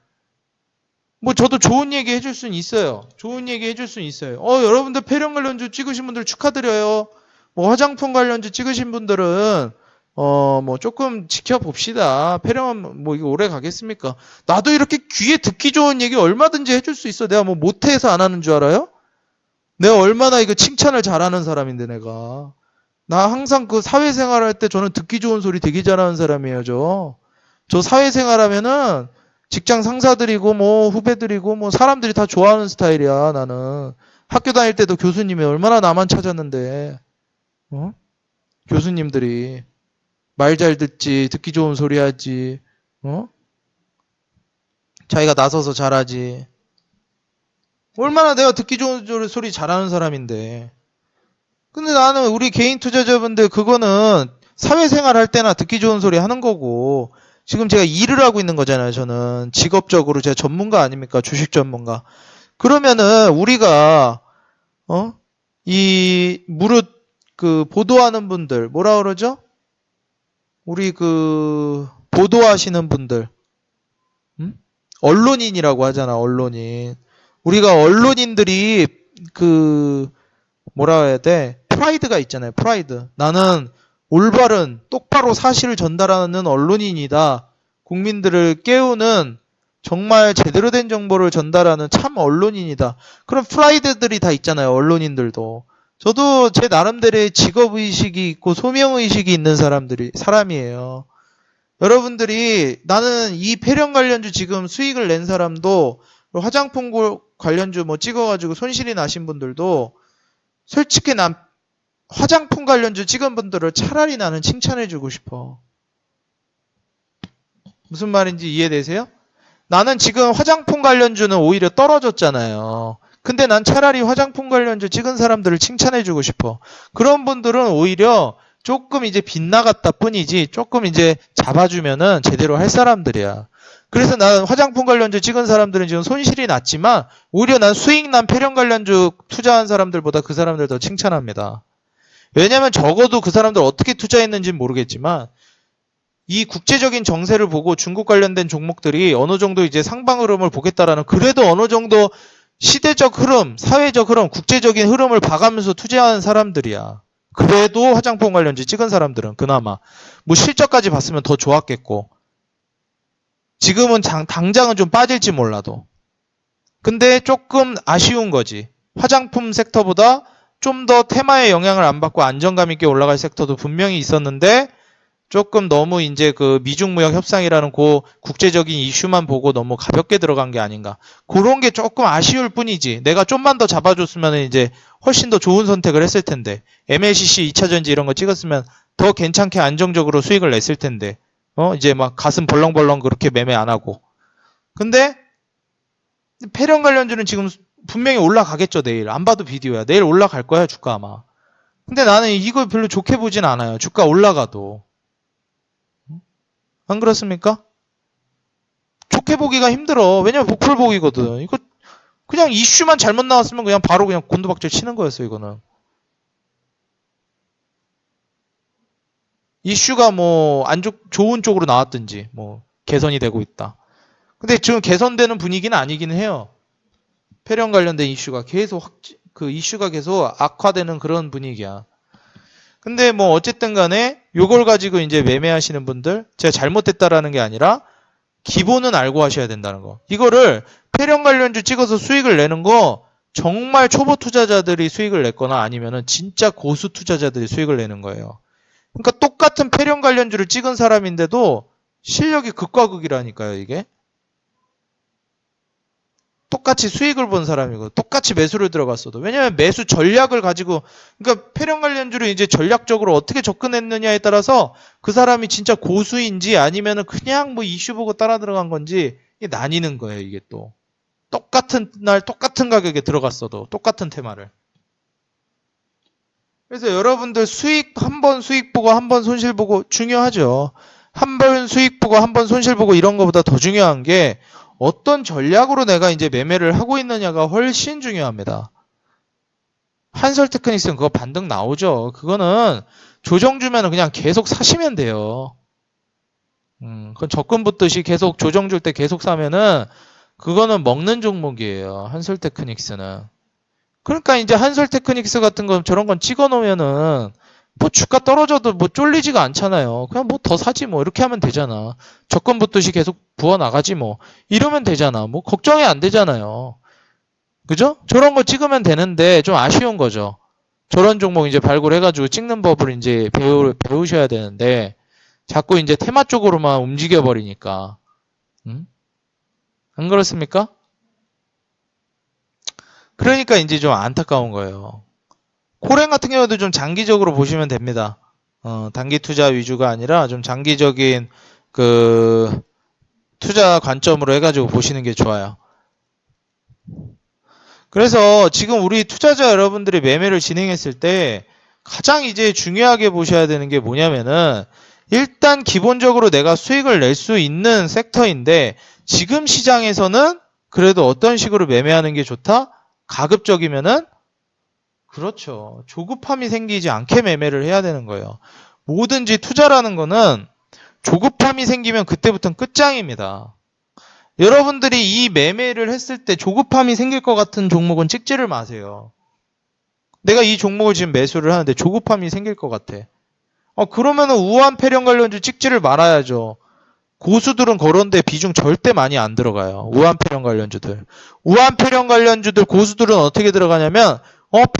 뭐 저도 좋은 얘기 해줄 수는 있어요. 좋은 얘기 해줄 수는 있어요. 여러분들 폐렴 관련주 찍으신 분들 축하드려요. 뭐 화장품 관련주 찍으신 분들은 뭐 조금 지켜봅시다. 폐렴은 뭐 이거 오래 가겠습니까? 나도 이렇게 귀에 듣기 좋은 얘기 얼마든지 해줄 수 있어. 내가 뭐 못해서 안 하는 줄 알아요? 내가 얼마나 이거 칭찬을 잘하는 사람인데 내가. 나 항상 그 사회생활 할 때 저는 듣기 좋은 소리 되게 잘하는 사람이에요. 저 사회생활 하면은 직장 상사들이고 뭐 후배들이고 뭐 사람들이 다 좋아하는 스타일이야 나는. 학교 다닐 때도 교수님이 얼마나 나만 찾았는데. 교수님들이 말 잘 듣지, 듣기 좋은 소리 하지, 자기가 나서서 잘하지. 얼마나 내가 듣기 좋은 소리 잘하는 사람인데. 근데 나는 우리 개인 투자자분들 그거는 사회생활 할 때나 듣기 좋은 소리 하는 거고, 지금 제가 일을 하고 있는 거잖아요. 저는 직업적으로 제가 전문가 아닙니까? 주식 전문가. 그러면은 우리가 이 무릇 그 보도하는 분들 뭐라 그러죠? 우리 그 보도하시는 분들 언론인이라고 하잖아. 언론인. 우리가 언론인들이 그 뭐라 해야 돼? 프라이드가 있잖아요. 프라이드. 나는 올바른 똑바로 사실을 전달하는 언론인이다. 국민들을 깨우는 정말 제대로 된 정보를 전달하는 참 언론인이다. 그런 프라이드들이 다 있잖아요. 언론인들도. 저도 제 나름대로의 직업의식이 있고 소명의식이 있는 사람이에요. 여러분들이 나는 이 폐렴 관련주 지금 수익을 낸 사람도 화장품 관련주 뭐 찍어가지고 손실이 나신 분들도 솔직히 난 화장품 관련주 찍은 분들을 차라리 나는 칭찬해주고 싶어. 무슨 말인지 이해되세요? 나는 지금 화장품 관련주는 오히려 떨어졌잖아요. 근데 난 차라리 화장품 관련주 찍은 사람들을 칭찬해주고 싶어. 그런 분들은 오히려 조금 이제 빗나갔다 뿐이지 조금 이제 잡아주면은 제대로 할 사람들이야. 그래서 난 화장품 관련주 찍은 사람들은 지금 손실이 났지만 오히려 난 수익 난 폐렴 관련주 투자한 사람들보다 그 사람들 더 칭찬합니다. 왜냐면 적어도 그 사람들 어떻게 투자했는지는 모르겠지만 이 국제적인 정세를 보고 중국 관련된 종목들이 어느 정도 이제 상방 흐름을 보겠다라는 그래도 어느 정도 시대적 흐름, 사회적 흐름, 국제적인 흐름을 봐가면서 투자하는 사람들이야. 그래도 화장품 관련주 찍은 사람들은 그나마 뭐 실적까지 봤으면 더 좋았겠고 지금은 당장은 좀 빠질지 몰라도 근데 조금 아쉬운 거지. 화장품 섹터보다 좀 더 테마의 영향을 안 받고 안정감 있게 올라갈 섹터도 분명히 있었는데 조금 너무 이제 그 미중무역 협상이라는 그 국제적인 이슈만 보고 너무 가볍게 들어간 게 아닌가. 그런 게 조금 아쉬울 뿐이지. 내가 좀만 더 잡아줬으면 이제 훨씬 더 좋은 선택을 했을 텐데. MLCC 2차전지 이런 거 찍었으면 더 괜찮게 안정적으로 수익을 냈을 텐데. 이제 막 가슴 벌렁벌렁 그렇게 매매 안 하고. 근데 패령 관련주는 지금 분명히 올라가겠죠, 내일. 안 봐도 비디오야. 내일 올라갈 거야, 주가 아마. 근데 나는 이거 별로 좋게 보진 않아요. 주가 올라가도. 안 그렇습니까? 좋게 보기가 힘들어. 왜냐면 목풀 보기거든. 이거 그냥 이슈만 잘못 나왔으면 그냥 바로 그냥 곤두박질 치는 거였어, 이거는. 이슈가 뭐 좋은 쪽으로 나왔든지 뭐 개선이 되고 있다. 근데 지금 개선되는 분위기는 아니긴 해요. 폐렴 관련된 이슈가 계속 그 이슈가 계속 악화되는 그런 분위기야. 근데 뭐 어쨌든 간에 요걸 가지고 이제 매매하시는 분들, 제가 잘못됐다라는 게 아니라 기본은 알고 하셔야 된다는 거. 이거를 폐렴 관련주 찍어서 수익을 내는 거 정말 초보 투자자들이 수익을 냈거나 아니면은 진짜 고수 투자자들이 수익을 내는 거예요. 그러니까 똑같은 폐렴 관련주를 찍은 사람인데도 실력이 극과 극이라니까요, 이게. 똑같이 수익을 본 사람이고 똑같이 매수를 들어갔어도. 왜냐면 매수 전략을 가지고, 그러니까 폐렴 관련주를 이제 전략적으로 어떻게 접근했느냐에 따라서 그 사람이 진짜 고수인지 아니면은 그냥 뭐 이슈 보고 따라 들어간 건지 이게 나뉘는 거예요, 이게 또. 똑같은 날 똑같은 가격에 들어갔어도 똑같은 테마를. 그래서 여러분들 한 번 수익 보고 한 번 손실 보고 중요하죠. 한 번 수익 보고 한 번 손실 보고 이런 것보다 더 중요한 게 어떤 전략으로 내가 이제 매매를 하고 있느냐가 훨씬 중요합니다. 한솔테크닉스는 그거 반등 나오죠. 그거는 조정 주면 그냥 계속 사시면 돼요. 그건 적금 붙듯이 계속 조정 줄 때 계속 사면은 그거는 먹는 종목이에요. 한솔테크닉스는. 그러니까 이제 한솔테크닉스 같은 건 저런 건 찍어 놓으면은 뭐 주가 떨어져도 뭐 쫄리지가 않잖아요. 그냥 뭐 더 사지 뭐 이렇게 하면 되잖아. 적금 붙듯이 계속 부어 나가지 뭐 이러면 되잖아. 뭐 걱정이 안 되잖아요. 그죠? 저런 거 찍으면 되는데 좀 아쉬운 거죠. 저런 종목 이제 발굴해가지고 찍는 법을 이제 배우셔야 되는데 자꾸 이제 테마 쪽으로만 움직여 버리니까. 안 그렇습니까? 그러니까 이제 좀 안타까운 거예요. 코랭 같은 경우도 좀 장기적으로 보시면 됩니다. 단기 투자 위주가 아니라 좀 장기적인 그 투자 관점으로 해가지고 보시는 게 좋아요. 그래서 지금 우리 투자자 여러분들이 매매를 진행했을 때 가장 이제 중요하게 보셔야 되는 게 뭐냐면은 일단 기본적으로 내가 수익을 낼 수 있는 섹터인데 지금 시장에서는 그래도 어떤 식으로 매매하는 게 좋다? 가급적이면은 그렇죠. 조급함이 생기지 않게 매매를 해야 되는 거예요. 뭐든지 투자라는 거는 조급함이 생기면 그때부터는 끝장입니다. 여러분들이 이 매매를 했을 때 조급함이 생길 것 같은 종목은 찍지를 마세요. 내가 이 종목을 지금 매수를 하는데 조급함이 생길 것 같아. 그러면은 우한 폐렴 관련주 찍지를 말아야죠. 고수들은 그런데 비중 절대 많이 안 들어가요. 우한 폐렴 관련주들. 우한 폐렴 관련주들 고수들은 어떻게 들어가냐면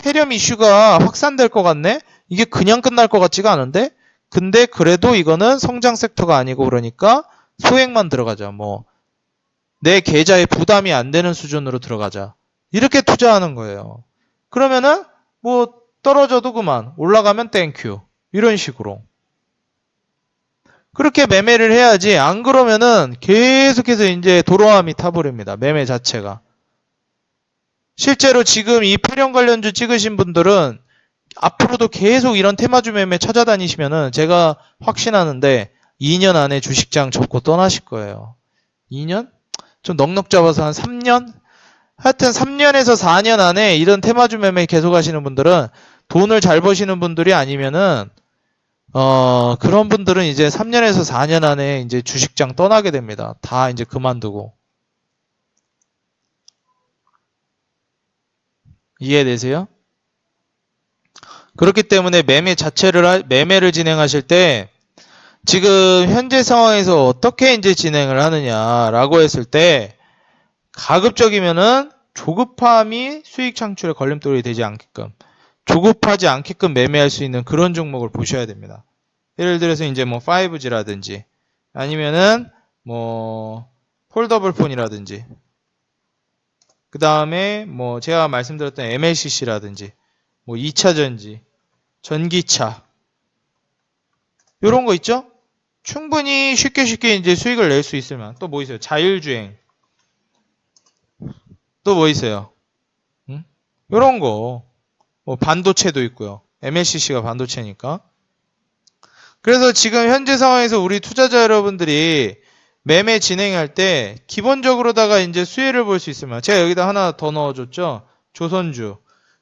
폐렴 이슈가 확산될 것 같네? 이게 그냥 끝날 것 같지가 않은데? 근데 그래도 이거는 성장 섹터가 아니고 그러니까 소액만 들어가자. 뭐 내 계좌에 부담이 안 되는 수준으로 들어가자. 이렇게 투자하는 거예요. 그러면은 뭐 떨어져도 그만, 올라가면 땡큐. 이런 식으로. 그렇게 매매를 해야지 안 그러면은 계속해서 이제 도로함이 타버립니다. 매매 자체가. 실제로 지금 이 폐렴 관련주 찍으신 분들은 앞으로도 계속 이런 테마주 매매 찾아다니시면은 제가 확신하는데 2년 안에 주식장 접고 떠나실 거예요. 2년? 좀 넉넉 잡아서 한 3년? 하여튼 3년에서 4년 안에 이런 테마주 매매 계속 하시는 분들은 돈을 잘 버시는 분들이 아니면은 그런 분들은 이제 3년에서 4년 안에 이제 주식장 떠나게 됩니다. 다 이제 그만두고. 이해되세요? 그렇기 때문에 매매를 진행하실 때 지금 현재 상황에서 어떻게 이제 진행을 하느냐라고 했을 때 가급적이면은 조급함이 수익 창출에 걸림돌이 되지 않게끔 조급하지 않게끔 매매할 수 있는 그런 종목을 보셔야 됩니다. 예를 들어서 이제 뭐 5G라든지 아니면은 뭐 폴더블 폰이라든지 그 다음에 뭐 제가 말씀드렸던 MLCC라든지 뭐 2차 전지, 전기차 요런 거 있죠? 충분히 쉽게 이제 수익을 낼 수 있을 만한 또 뭐 있어요? 자율주행 또 뭐 있어요? 응? 요런 거 뭐 반도체도 있고요. MLCC가 반도체니까. 그래서 지금 현재 상황에서 우리 투자자 여러분들이 매매 진행할 때 기본적으로다가 이제 수혜를 볼 수 있으면 제가 여기다 하나 더 넣어줬죠. 조선주.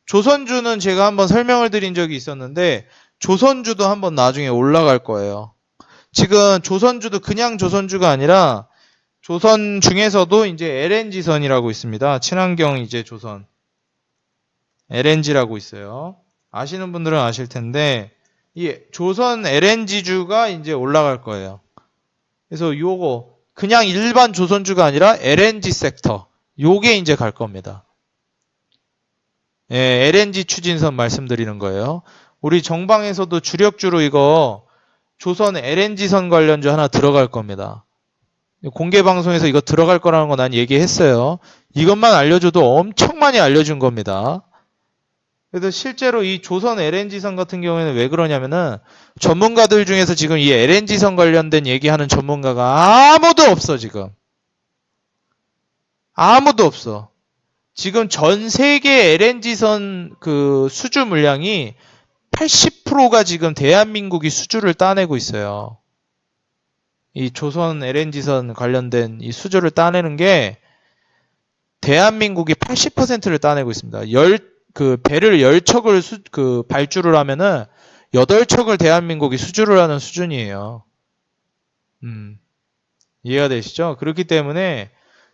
조선주는 제가 한번 설명을 드린 적이 있었는데 조선주도 한번 나중에 올라갈 거예요. 지금 조선주도 그냥 조선주가 아니라 조선 중에서도 이제 LNG선이라고 있습니다. 친환경 이제 조선. LNG라고 있어요. 아시는 분들은 아실 텐데 이 조선 LNG주가 이제 올라갈 거예요. 그래서 요거 그냥 일반 조선주가 아니라 LNG 섹터 요게 이제 갈 겁니다. 예, LNG 추진선 말씀드리는 거예요. 우리 정방에서도 주력주로 이거 조선 LNG선 관련주 하나 들어갈 겁니다. 공개 방송에서 이거 들어갈 거라는 거 난 얘기했어요. 이것만 알려줘도 엄청 많이 알려준 겁니다. 그래서 실제로 이 조선 LNG선 같은 경우에는 왜 그러냐면은 전문가들 중에서 지금 이 LNG선 관련된 얘기하는 전문가가 아무도 없어 지금. 아무도 없어. 지금 전 세계 LNG선 그 수주 물량이 80%가 지금 대한민국이 수주를 따내고 있어요. 이 조선 LNG선 관련된 이 수주를 따내는 게 대한민국이 80%를 따내고 있습니다. 그 배를 10척을 발주를 하면은 8척을 대한민국이 수주를 하는 수준이에요. 이해가 되시죠? 그렇기 때문에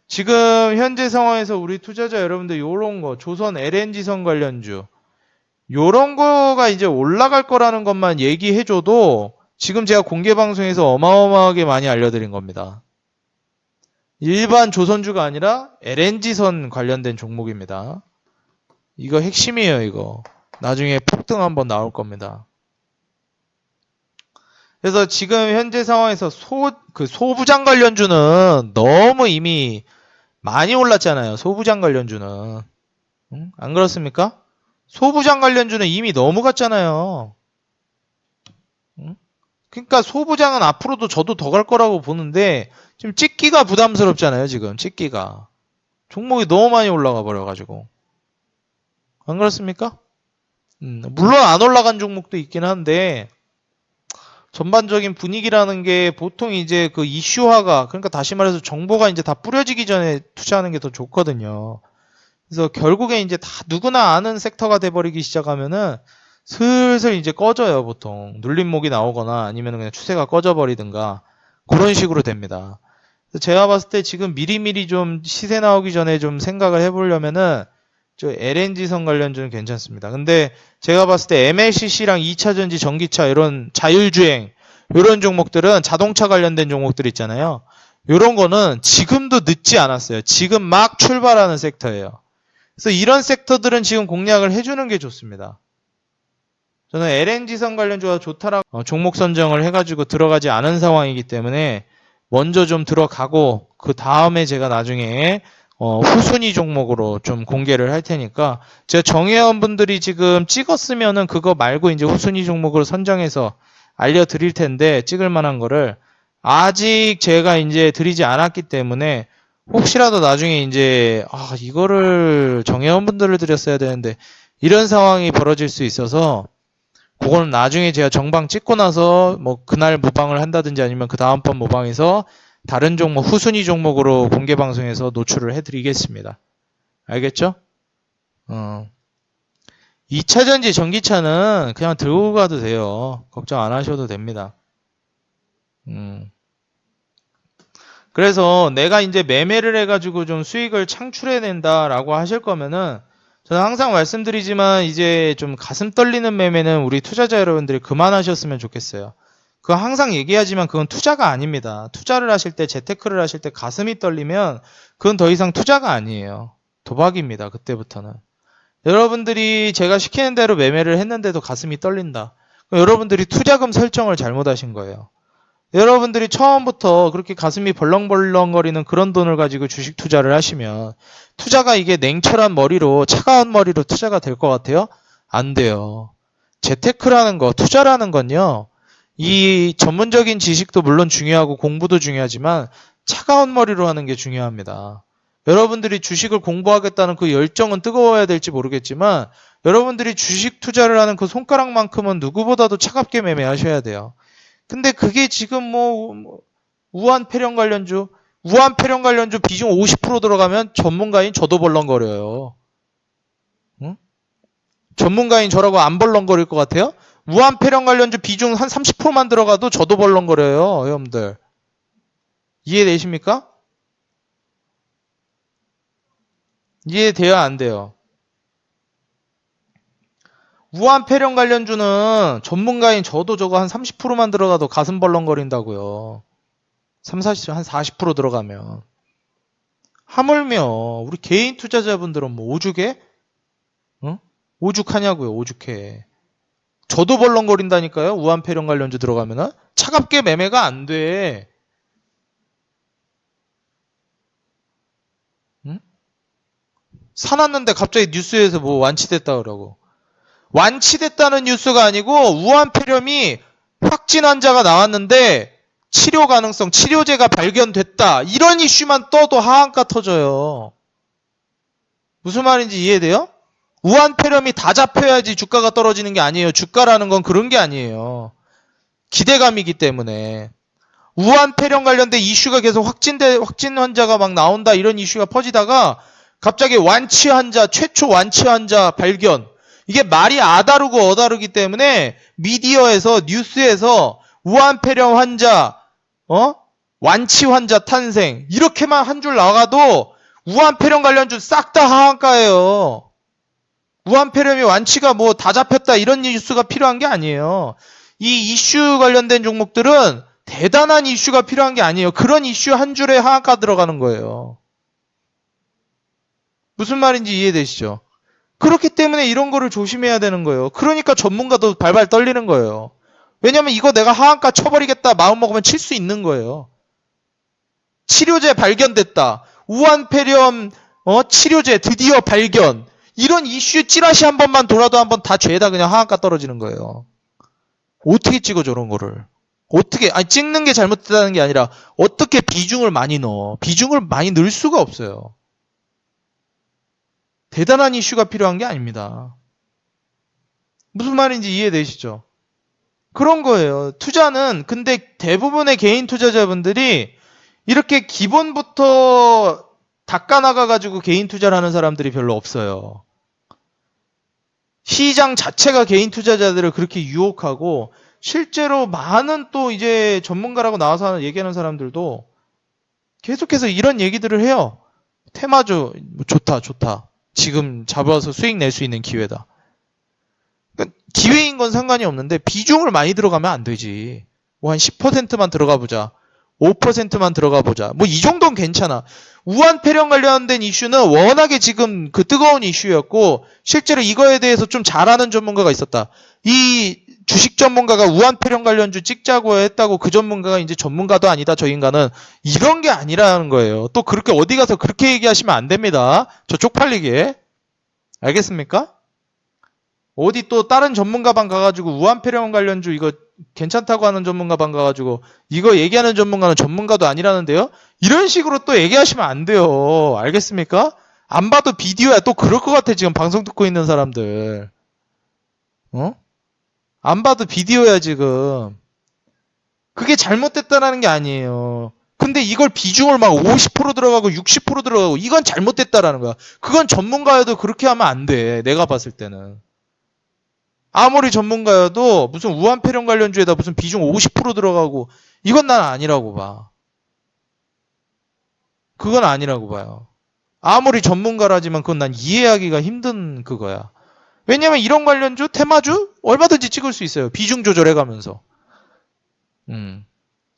지금 현재 상황에서 우리 투자자 여러분들 요런 거 조선 LNG선 관련주 요런 거가 이제 올라갈 거라는 것만 얘기해줘도 지금 제가 공개 방송에서 어마어마하게 많이 알려드린 겁니다. 일반 조선주가 아니라 LNG선 관련된 종목입니다. 이거 핵심이에요, 이거. 나중에 폭등 한번 나올 겁니다. 그래서 지금 현재 상황에서 소부장 관련주는 너무 이미 많이 올랐잖아요. 소부장 관련주는. 응? 안 그렇습니까? 소부장 관련주는 이미 너무 갔잖아요. 응? 그러니까 소부장은 앞으로도 저도 더 갈 거라고 보는데 지금 찍기가 부담스럽잖아요. 지금 찍기가. 종목이 너무 많이 올라가 버려가지고. 안 그렇습니까? 물론 안 올라간 종목도 있긴 한데 전반적인 분위기라는 게 보통 이제 그 이슈화가 그러니까 다시 말해서 정보가 이제 다 뿌려지기 전에 투자하는 게 더 좋거든요. 그래서 결국에 이제 다 누구나 아는 섹터가 돼버리기 시작하면은 슬슬 이제 꺼져요, 보통. 눌림목이 나오거나 아니면 그냥 추세가 꺼져버리든가 그런 식으로 됩니다. 제가 봤을 때 지금 미리미리 좀 시세 나오기 전에 좀 생각을 해보려면은 저 LNG선 관련주는 괜찮습니다. 근데 제가 봤을 때 MLCC랑 2차 전지, 전기차 이런 자율주행 이런 종목들은 자동차 관련된 종목들 있잖아요. 이런 거는 지금도 늦지 않았어요. 지금 막 출발하는 섹터예요. 그래서 이런 섹터들은 지금 공략을 해주는 게 좋습니다. 저는 LNG선 관련주가 좋다라고 종목 선정을 해가지고 들어가지 않은 상황이기 때문에 먼저 좀 들어가고 그 다음에 제가 나중에 후순위 종목으로 좀 공개를 할 테니까 제가 정회원분들이 지금 찍었으면은 그거 말고 이제 후순위 종목으로 선정해서 알려드릴 텐데 찍을 만한 거를 아직 제가 이제 드리지 않았기 때문에 혹시라도 나중에 이제 이거를 정회원분들을 드렸어야 되는데 이런 상황이 벌어질 수 있어서 그거는 나중에 제가 정방 찍고 나서 뭐 그날 모방을 한다든지 아니면 그 다음번 모방에서 다른 종목, 후순위 종목으로 공개 방송에서 노출을 해드리겠습니다. 알겠죠? 2차 전지 전기차는 그냥 들고 가도 돼요. 걱정 안 하셔도 됩니다. 그래서 내가 이제 매매를 해가지고 좀 수익을 창출해낸다라고 하실 거면은 저는 항상 말씀드리지만 이제 좀 가슴 떨리는 매매는 우리 투자자 여러분들이 그만하셨으면 좋겠어요. 그거 항상 얘기하지만 그건 투자가 아닙니다. 투자를 하실 때, 재테크를 하실 때 가슴이 떨리면 그건 더 이상 투자가 아니에요. 도박입니다. 그때부터는. 여러분들이 제가 시키는 대로 매매를 했는데도 가슴이 떨린다. 여러분들이 투자금 설정을 잘못하신 거예요. 여러분들이 처음부터 그렇게 가슴이 벌렁벌렁거리는 그런 돈을 가지고 주식 투자를 하시면 투자가 이게 냉철한 머리로 차가운 머리로 투자가 될 것 같아요? 안 돼요. 재테크라는 거, 투자라는 건요. 이 전문적인 지식도 물론 중요하고 공부도 중요하지만 차가운 머리로 하는 게 중요합니다. 여러분들이 주식을 공부하겠다는 그 열정은 뜨거워야 될지 모르겠지만 여러분들이 주식 투자를 하는 그 손가락만큼은 누구보다도 차갑게 매매하셔야 돼요. 근데 그게 지금 우한폐렴 관련주 비중 50% 들어가면 전문가인 저도 벌렁거려요. 응? 전문가인 저라고 안 벌렁거릴 것 같아요? 우한폐렴 관련주 비중 한 30%만 들어가도 저도 벌렁거려요, 여러분들. 이해되십니까? 이해돼요, 안 돼요? 우한폐렴 관련주는 전문가인 저도 저거 한 30%만 들어가도 가슴 벌렁거린다고요. 40, 한 40% 들어가면. 하물며 우리 개인 투자자분들은 뭐 오죽해? 응? 오죽하냐고요, 오죽해. 저도 벌렁거린다니까요, 우한폐렴 관련주 들어가면은. 차갑게 매매가 안 돼. 응? 사놨는데 갑자기 뉴스에서 뭐 완치됐다 그러고. 완치됐다는 뉴스가 아니고 우한폐렴이 확진 환자가 나왔는데 치료 가능성, 치료제가 발견됐다. 이런 이슈만 떠도 하한가 터져요. 무슨 말인지 이해돼요? 우한폐렴이 다 잡혀야지 주가가 떨어지는 게 아니에요. 주가라는 건 그런 게 아니에요. 기대감이기 때문에. 우한폐렴 관련된 이슈가 계속 확진 환자가 막 나온다. 이런 이슈가 퍼지다가 갑자기 최초 완치 환자 발견. 이게 말이 아다르고 어다르기 때문에 미디어에서 뉴스에서 우한폐렴 환자, 완치 환자 탄생 이렇게만 한 줄 나가도 우한폐렴 관련주 싹 다 하한가예요. 우한폐렴이 완치가 뭐 다 잡혔다 이런 뉴스가 필요한 게 아니에요. 이 이슈 관련된 종목들은 대단한 이슈가 필요한 게 아니에요. 그런 이슈 한 줄에 하한가 들어가는 거예요. 무슨 말인지 이해되시죠? 그렇기 때문에 이런 거를 조심해야 되는 거예요. 그러니까 전문가도 발발 떨리는 거예요. 왜냐면 이거 내가 하한가 쳐버리겠다 마음먹으면 칠 수 있는 거예요. 치료제 발견됐다. 우한폐렴 치료제 드디어 발견. 이런 이슈 찌라시 한 번만 돌아도 한번 다 죄다 그냥 하한가 떨어지는 거예요. 어떻게 찍어 저런 거를. 찍는 게 잘못됐다는 게 아니라 어떻게 비중을 많이 넣어. 비중을 많이 넣을 수가 없어요. 대단한 이슈가 필요한 게 아닙니다. 무슨 말인지 이해되시죠? 그런 거예요. 투자는 근데 대부분의 개인 투자자분들이 이렇게 기본부터 닦아나가가지고 개인 투자를 하는 사람들이 별로 없어요. 시장 자체가 개인 투자자들을 그렇게 유혹하고 실제로 많은 또 이제 전문가라고 나와서 얘기하는 사람들도 계속해서 이런 얘기들을 해요. 테마주 좋다. 지금 잡아서 수익 낼 수 있는 기회다. 그러니까 기회인 건 상관이 없는데 비중을 많이 들어가면 안 되지. 뭐 한 10%만 들어가 보자. 5%만 들어가 보자. 뭐 이 정도는 괜찮아. 우한폐렴 관련된 이슈는 워낙에 지금 그 뜨거운 이슈였고 실제로 이거에 대해서 좀 잘하는 전문가가 있었다. 이 주식 전문가가 우한폐렴 관련주 찍자고 했다고 그 전문가가 이제 전문가도 아니다. 저 인간은 이런 게 아니라는 거예요. 또 그렇게 어디 가서 그렇게 얘기하시면 안 됩니다. 저 쪽팔리게. 알겠습니까? 어디 또 다른 전문가방 가가지고 우한폐렴 관련주 이거 괜찮다고 하는 전문가방 가가지고 이거 얘기하는 전문가는 전문가도 아니라는데요? 이런 식으로 또 얘기하시면 안 돼요. 알겠습니까? 안 봐도 비디오야. 또 그럴 것 같아. 지금 방송 듣고 있는 사람들. 안 봐도 비디오야 지금. 그게 잘못됐다라는 게 아니에요. 근데 이걸 비중을 막 50% 들어가고 60% 들어가고 이건 잘못됐다라는 거야. 그건 전문가여도 그렇게 하면 안 돼. 내가 봤을 때는. 아무리 전문가여도 무슨 우한폐렴 관련주에다 무슨 비중 50% 들어가고 이건 난 아니라고 봐. 그건 아니라고 봐요. 아무리 전문가라지만 그건 난 이해하기가 힘든 그거야. 왜냐면 이런 관련주, 테마주 얼마든지 찍을 수 있어요. 비중 조절해가면서.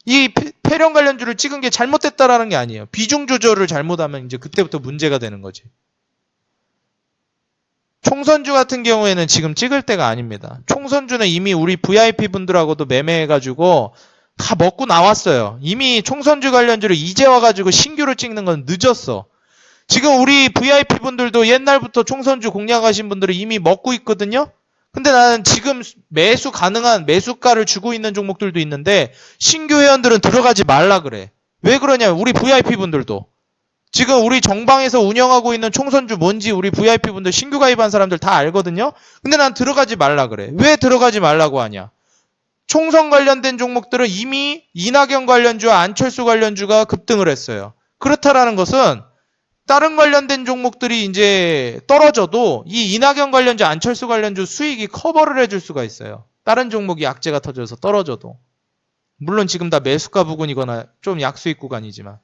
이 폐렴 관련주를 찍은 게 잘못됐다라는 게 아니에요. 비중 조절을 잘못하면 이제 그때부터 문제가 되는 거지. 총 총선주 같은 경우에는 지금 찍을 때가 아닙니다. 총선주는 이미 우리 VIP 분들하고도 매매해가지고 다 먹고 나왔어요. 이미 총선주 관련주를 이제 와가지고 신규로 찍는 건 늦었어. 지금 우리 VIP 분들도 옛날부터 총선주 공략하신 분들은 이미 먹고 있거든요. 근데 나는 지금 매수 가능한 매수가를 주고 있는 종목들도 있는데 신규 회원들은 들어가지 말라 그래. 왜 그러냐면 우리 VIP 분들도 지금 우리 정방에서 운영하고 있는 총선주 뭔지 우리 VIP 분들 신규 가입한 사람들 다 알거든요. 근데 난 들어가지 말라 그래. 왜 들어가지 말라고 하냐? 총선 관련된 종목들은 이미 이낙연 관련주와 안철수 관련주가 급등을 했어요. 그렇다라는 것은 다른 관련된 종목들이 이제 떨어져도 이 이낙연 관련주, 안철수 관련주 수익이 커버를 해줄 수가 있어요. 다른 종목이 악재가 터져서 떨어져도. 물론 지금 다 매수가 부근이거나 좀 약수익 구간이지만.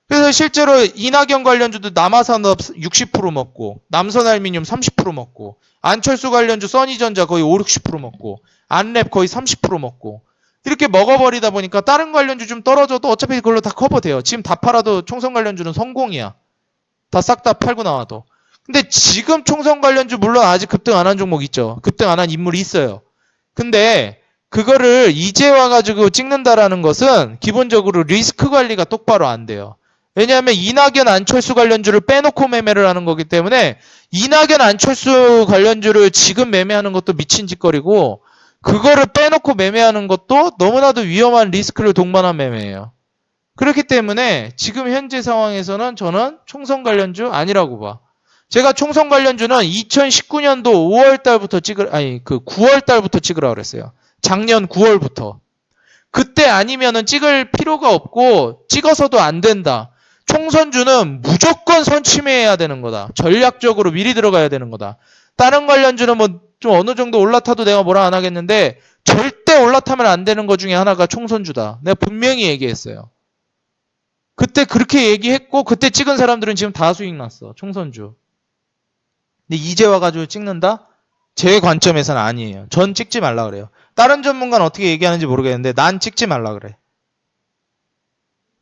그래서 실제로 이낙연 관련주도 남아산업 60% 먹고, 남선알미늄 30% 먹고, 안철수 관련주 써니전자 거의 5, 60% 먹고, 안랩 거의 30% 먹고, 이렇게 먹어버리다 보니까 다른 관련주 좀 떨어져도 어차피 그걸로 다 커버돼요. 지금 다 팔아도 총선 관련주는 성공이야. 다 싹 다 팔고 나와도. 근데 지금 총선 관련주 물론 아직 급등 안 한 종목 있죠. 급등 안 한 인물이 있어요. 근데 그거를 이제 와가지고 찍는다라는 것은 기본적으로 리스크 관리가 똑바로 안 돼요. 왜냐하면 이낙연 안철수 관련주를 빼놓고 매매를 하는 거기 때문에 이낙연 안철수 관련주를 지금 매매하는 것도 미친 짓거리고 그거를 빼놓고 매매하는 것도 너무나도 위험한 리스크를 동반한 매매예요. 그렇기 때문에 지금 현재 상황에서는 저는 총선 관련주 아니라고 봐. 제가 총선 관련주는 2019년도 5월 달부터 그 9월 달부터 찍으라고 그랬어요. 작년 9월부터. 그때 아니면은 찍을 필요가 없고 찍어서도 안 된다. 총선주는 무조건 선침해야 되는 거다. 전략적으로 미리 들어가야 되는 거다. 다른 관련주는 뭐 좀 어느 정도 올라타도 내가 뭐라 안 하겠는데 절대 올라타면 안 되는 것 중에 하나가 총선주다. 내가 분명히 얘기했어요. 그때 그렇게 얘기했고 그때 찍은 사람들은 지금 다 수익 났어. 총선주. 근데 이제 와가지고 찍는다? 제 관점에서는 아니에요. 전 찍지 말라 그래요. 다른 전문가는 어떻게 얘기하는지 모르겠는데 난 찍지 말라 그래.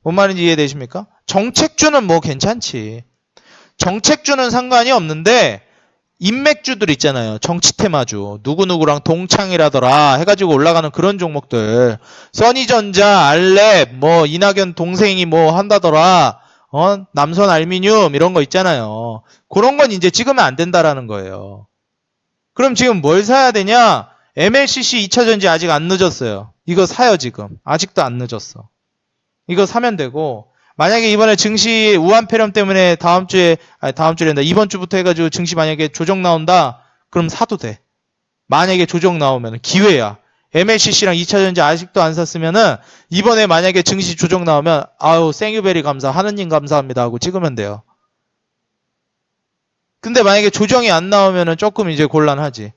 뭔 말인지 이해되십니까? 정책주는 뭐 괜찮지. 정책주는 상관이 없는데 인맥주들 있잖아요. 정치 테마주. 누구누구랑 동창이라더라 해가지고 올라가는 그런 종목들. 써니전자, 알랩, 뭐 이낙연 동생이 뭐 한다더라. 남선 알미늄 이런 거 있잖아요. 그런 건 이제 찍으면 안 된다라는 거예요. 그럼 지금 뭘 사야 되냐? MLCC 2차전지 아직 안 늦었어요. 이거 사요 지금. 아직도 안 늦었어. 이거 사면 되고 만약에 이번에 증시 우한폐렴 때문에 다음 주에란다. 이번 주부터 해가지고 증시 만약에 조정 나온다. 그럼 사도 돼. 만약에 조정 나오면 기회야. MLCC랑 2차전지 아직도 안 샀으면은 이번에 만약에 증시 조정 나오면 아우 생유베리 감사 하느님 감사합니다 하고 찍으면 돼요. 근데 만약에 조정이 안 나오면은 조금 이제 곤란하지.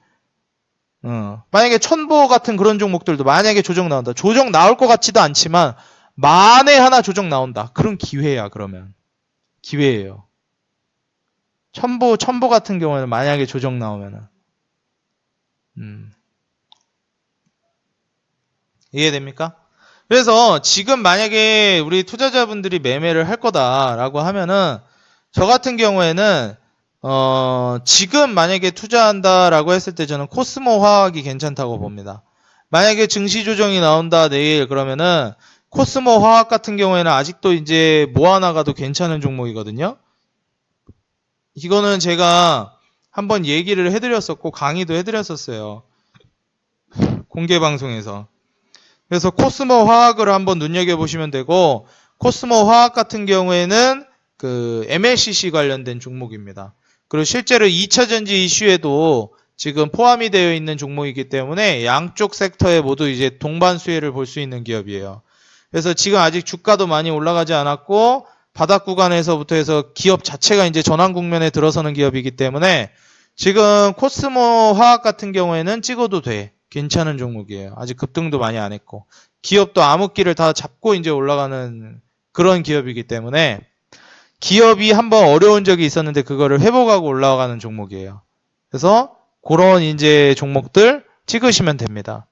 만약에 천보 같은 그런 종목들도 만약에 조정 나온다. 조정 나올 것 같지도 않지만 만에 하나 조정 나온다. 그런 기회야, 그러면. 기회예요. 천보 같은 경우에는 만약에 조정 나오면은. 이해됩니까? 그래서 지금 만약에 우리 투자자분들이 매매를 할 거다라고 하면은 저 같은 경우에는 지금 만약에 투자한다라고 했을 때 저는 코스모 화학이 괜찮다고 봅니다. 만약에 증시 조정이 나온다 내일 그러면은 코스모 화학 같은 경우에는 아직도 이제 모아나가도 괜찮은 종목이거든요. 이거는 제가 한번 얘기를 해드렸었고 강의도 해드렸었어요. 공개 방송에서. 그래서 코스모 화학을 한번 눈여겨보시면 되고 코스모 화학 같은 경우에는 그 MLCC 관련된 종목입니다. 그리고 실제로 2차전지 이슈에도 지금 포함이 되어 있는 종목이기 때문에 양쪽 섹터에 모두 이제 동반 수혜를 볼 수 있는 기업이에요. 그래서 지금 아직 주가도 많이 올라가지 않았고 바닥 구간에서부터 해서 기업 자체가 이제 전환 국면에 들어서는 기업이기 때문에 지금 코스모 화학 같은 경우에는 찍어도 돼. 괜찮은 종목이에요. 아직 급등도 많이 안 했고 기업도 암흑기를 다 잡고 이제 올라가는 그런 기업이기 때문에 기업이 한번 어려운 적이 있었는데 그거를 회복하고 올라가는 종목이에요. 그래서 그런 이제 종목들 찍으시면 됩니다.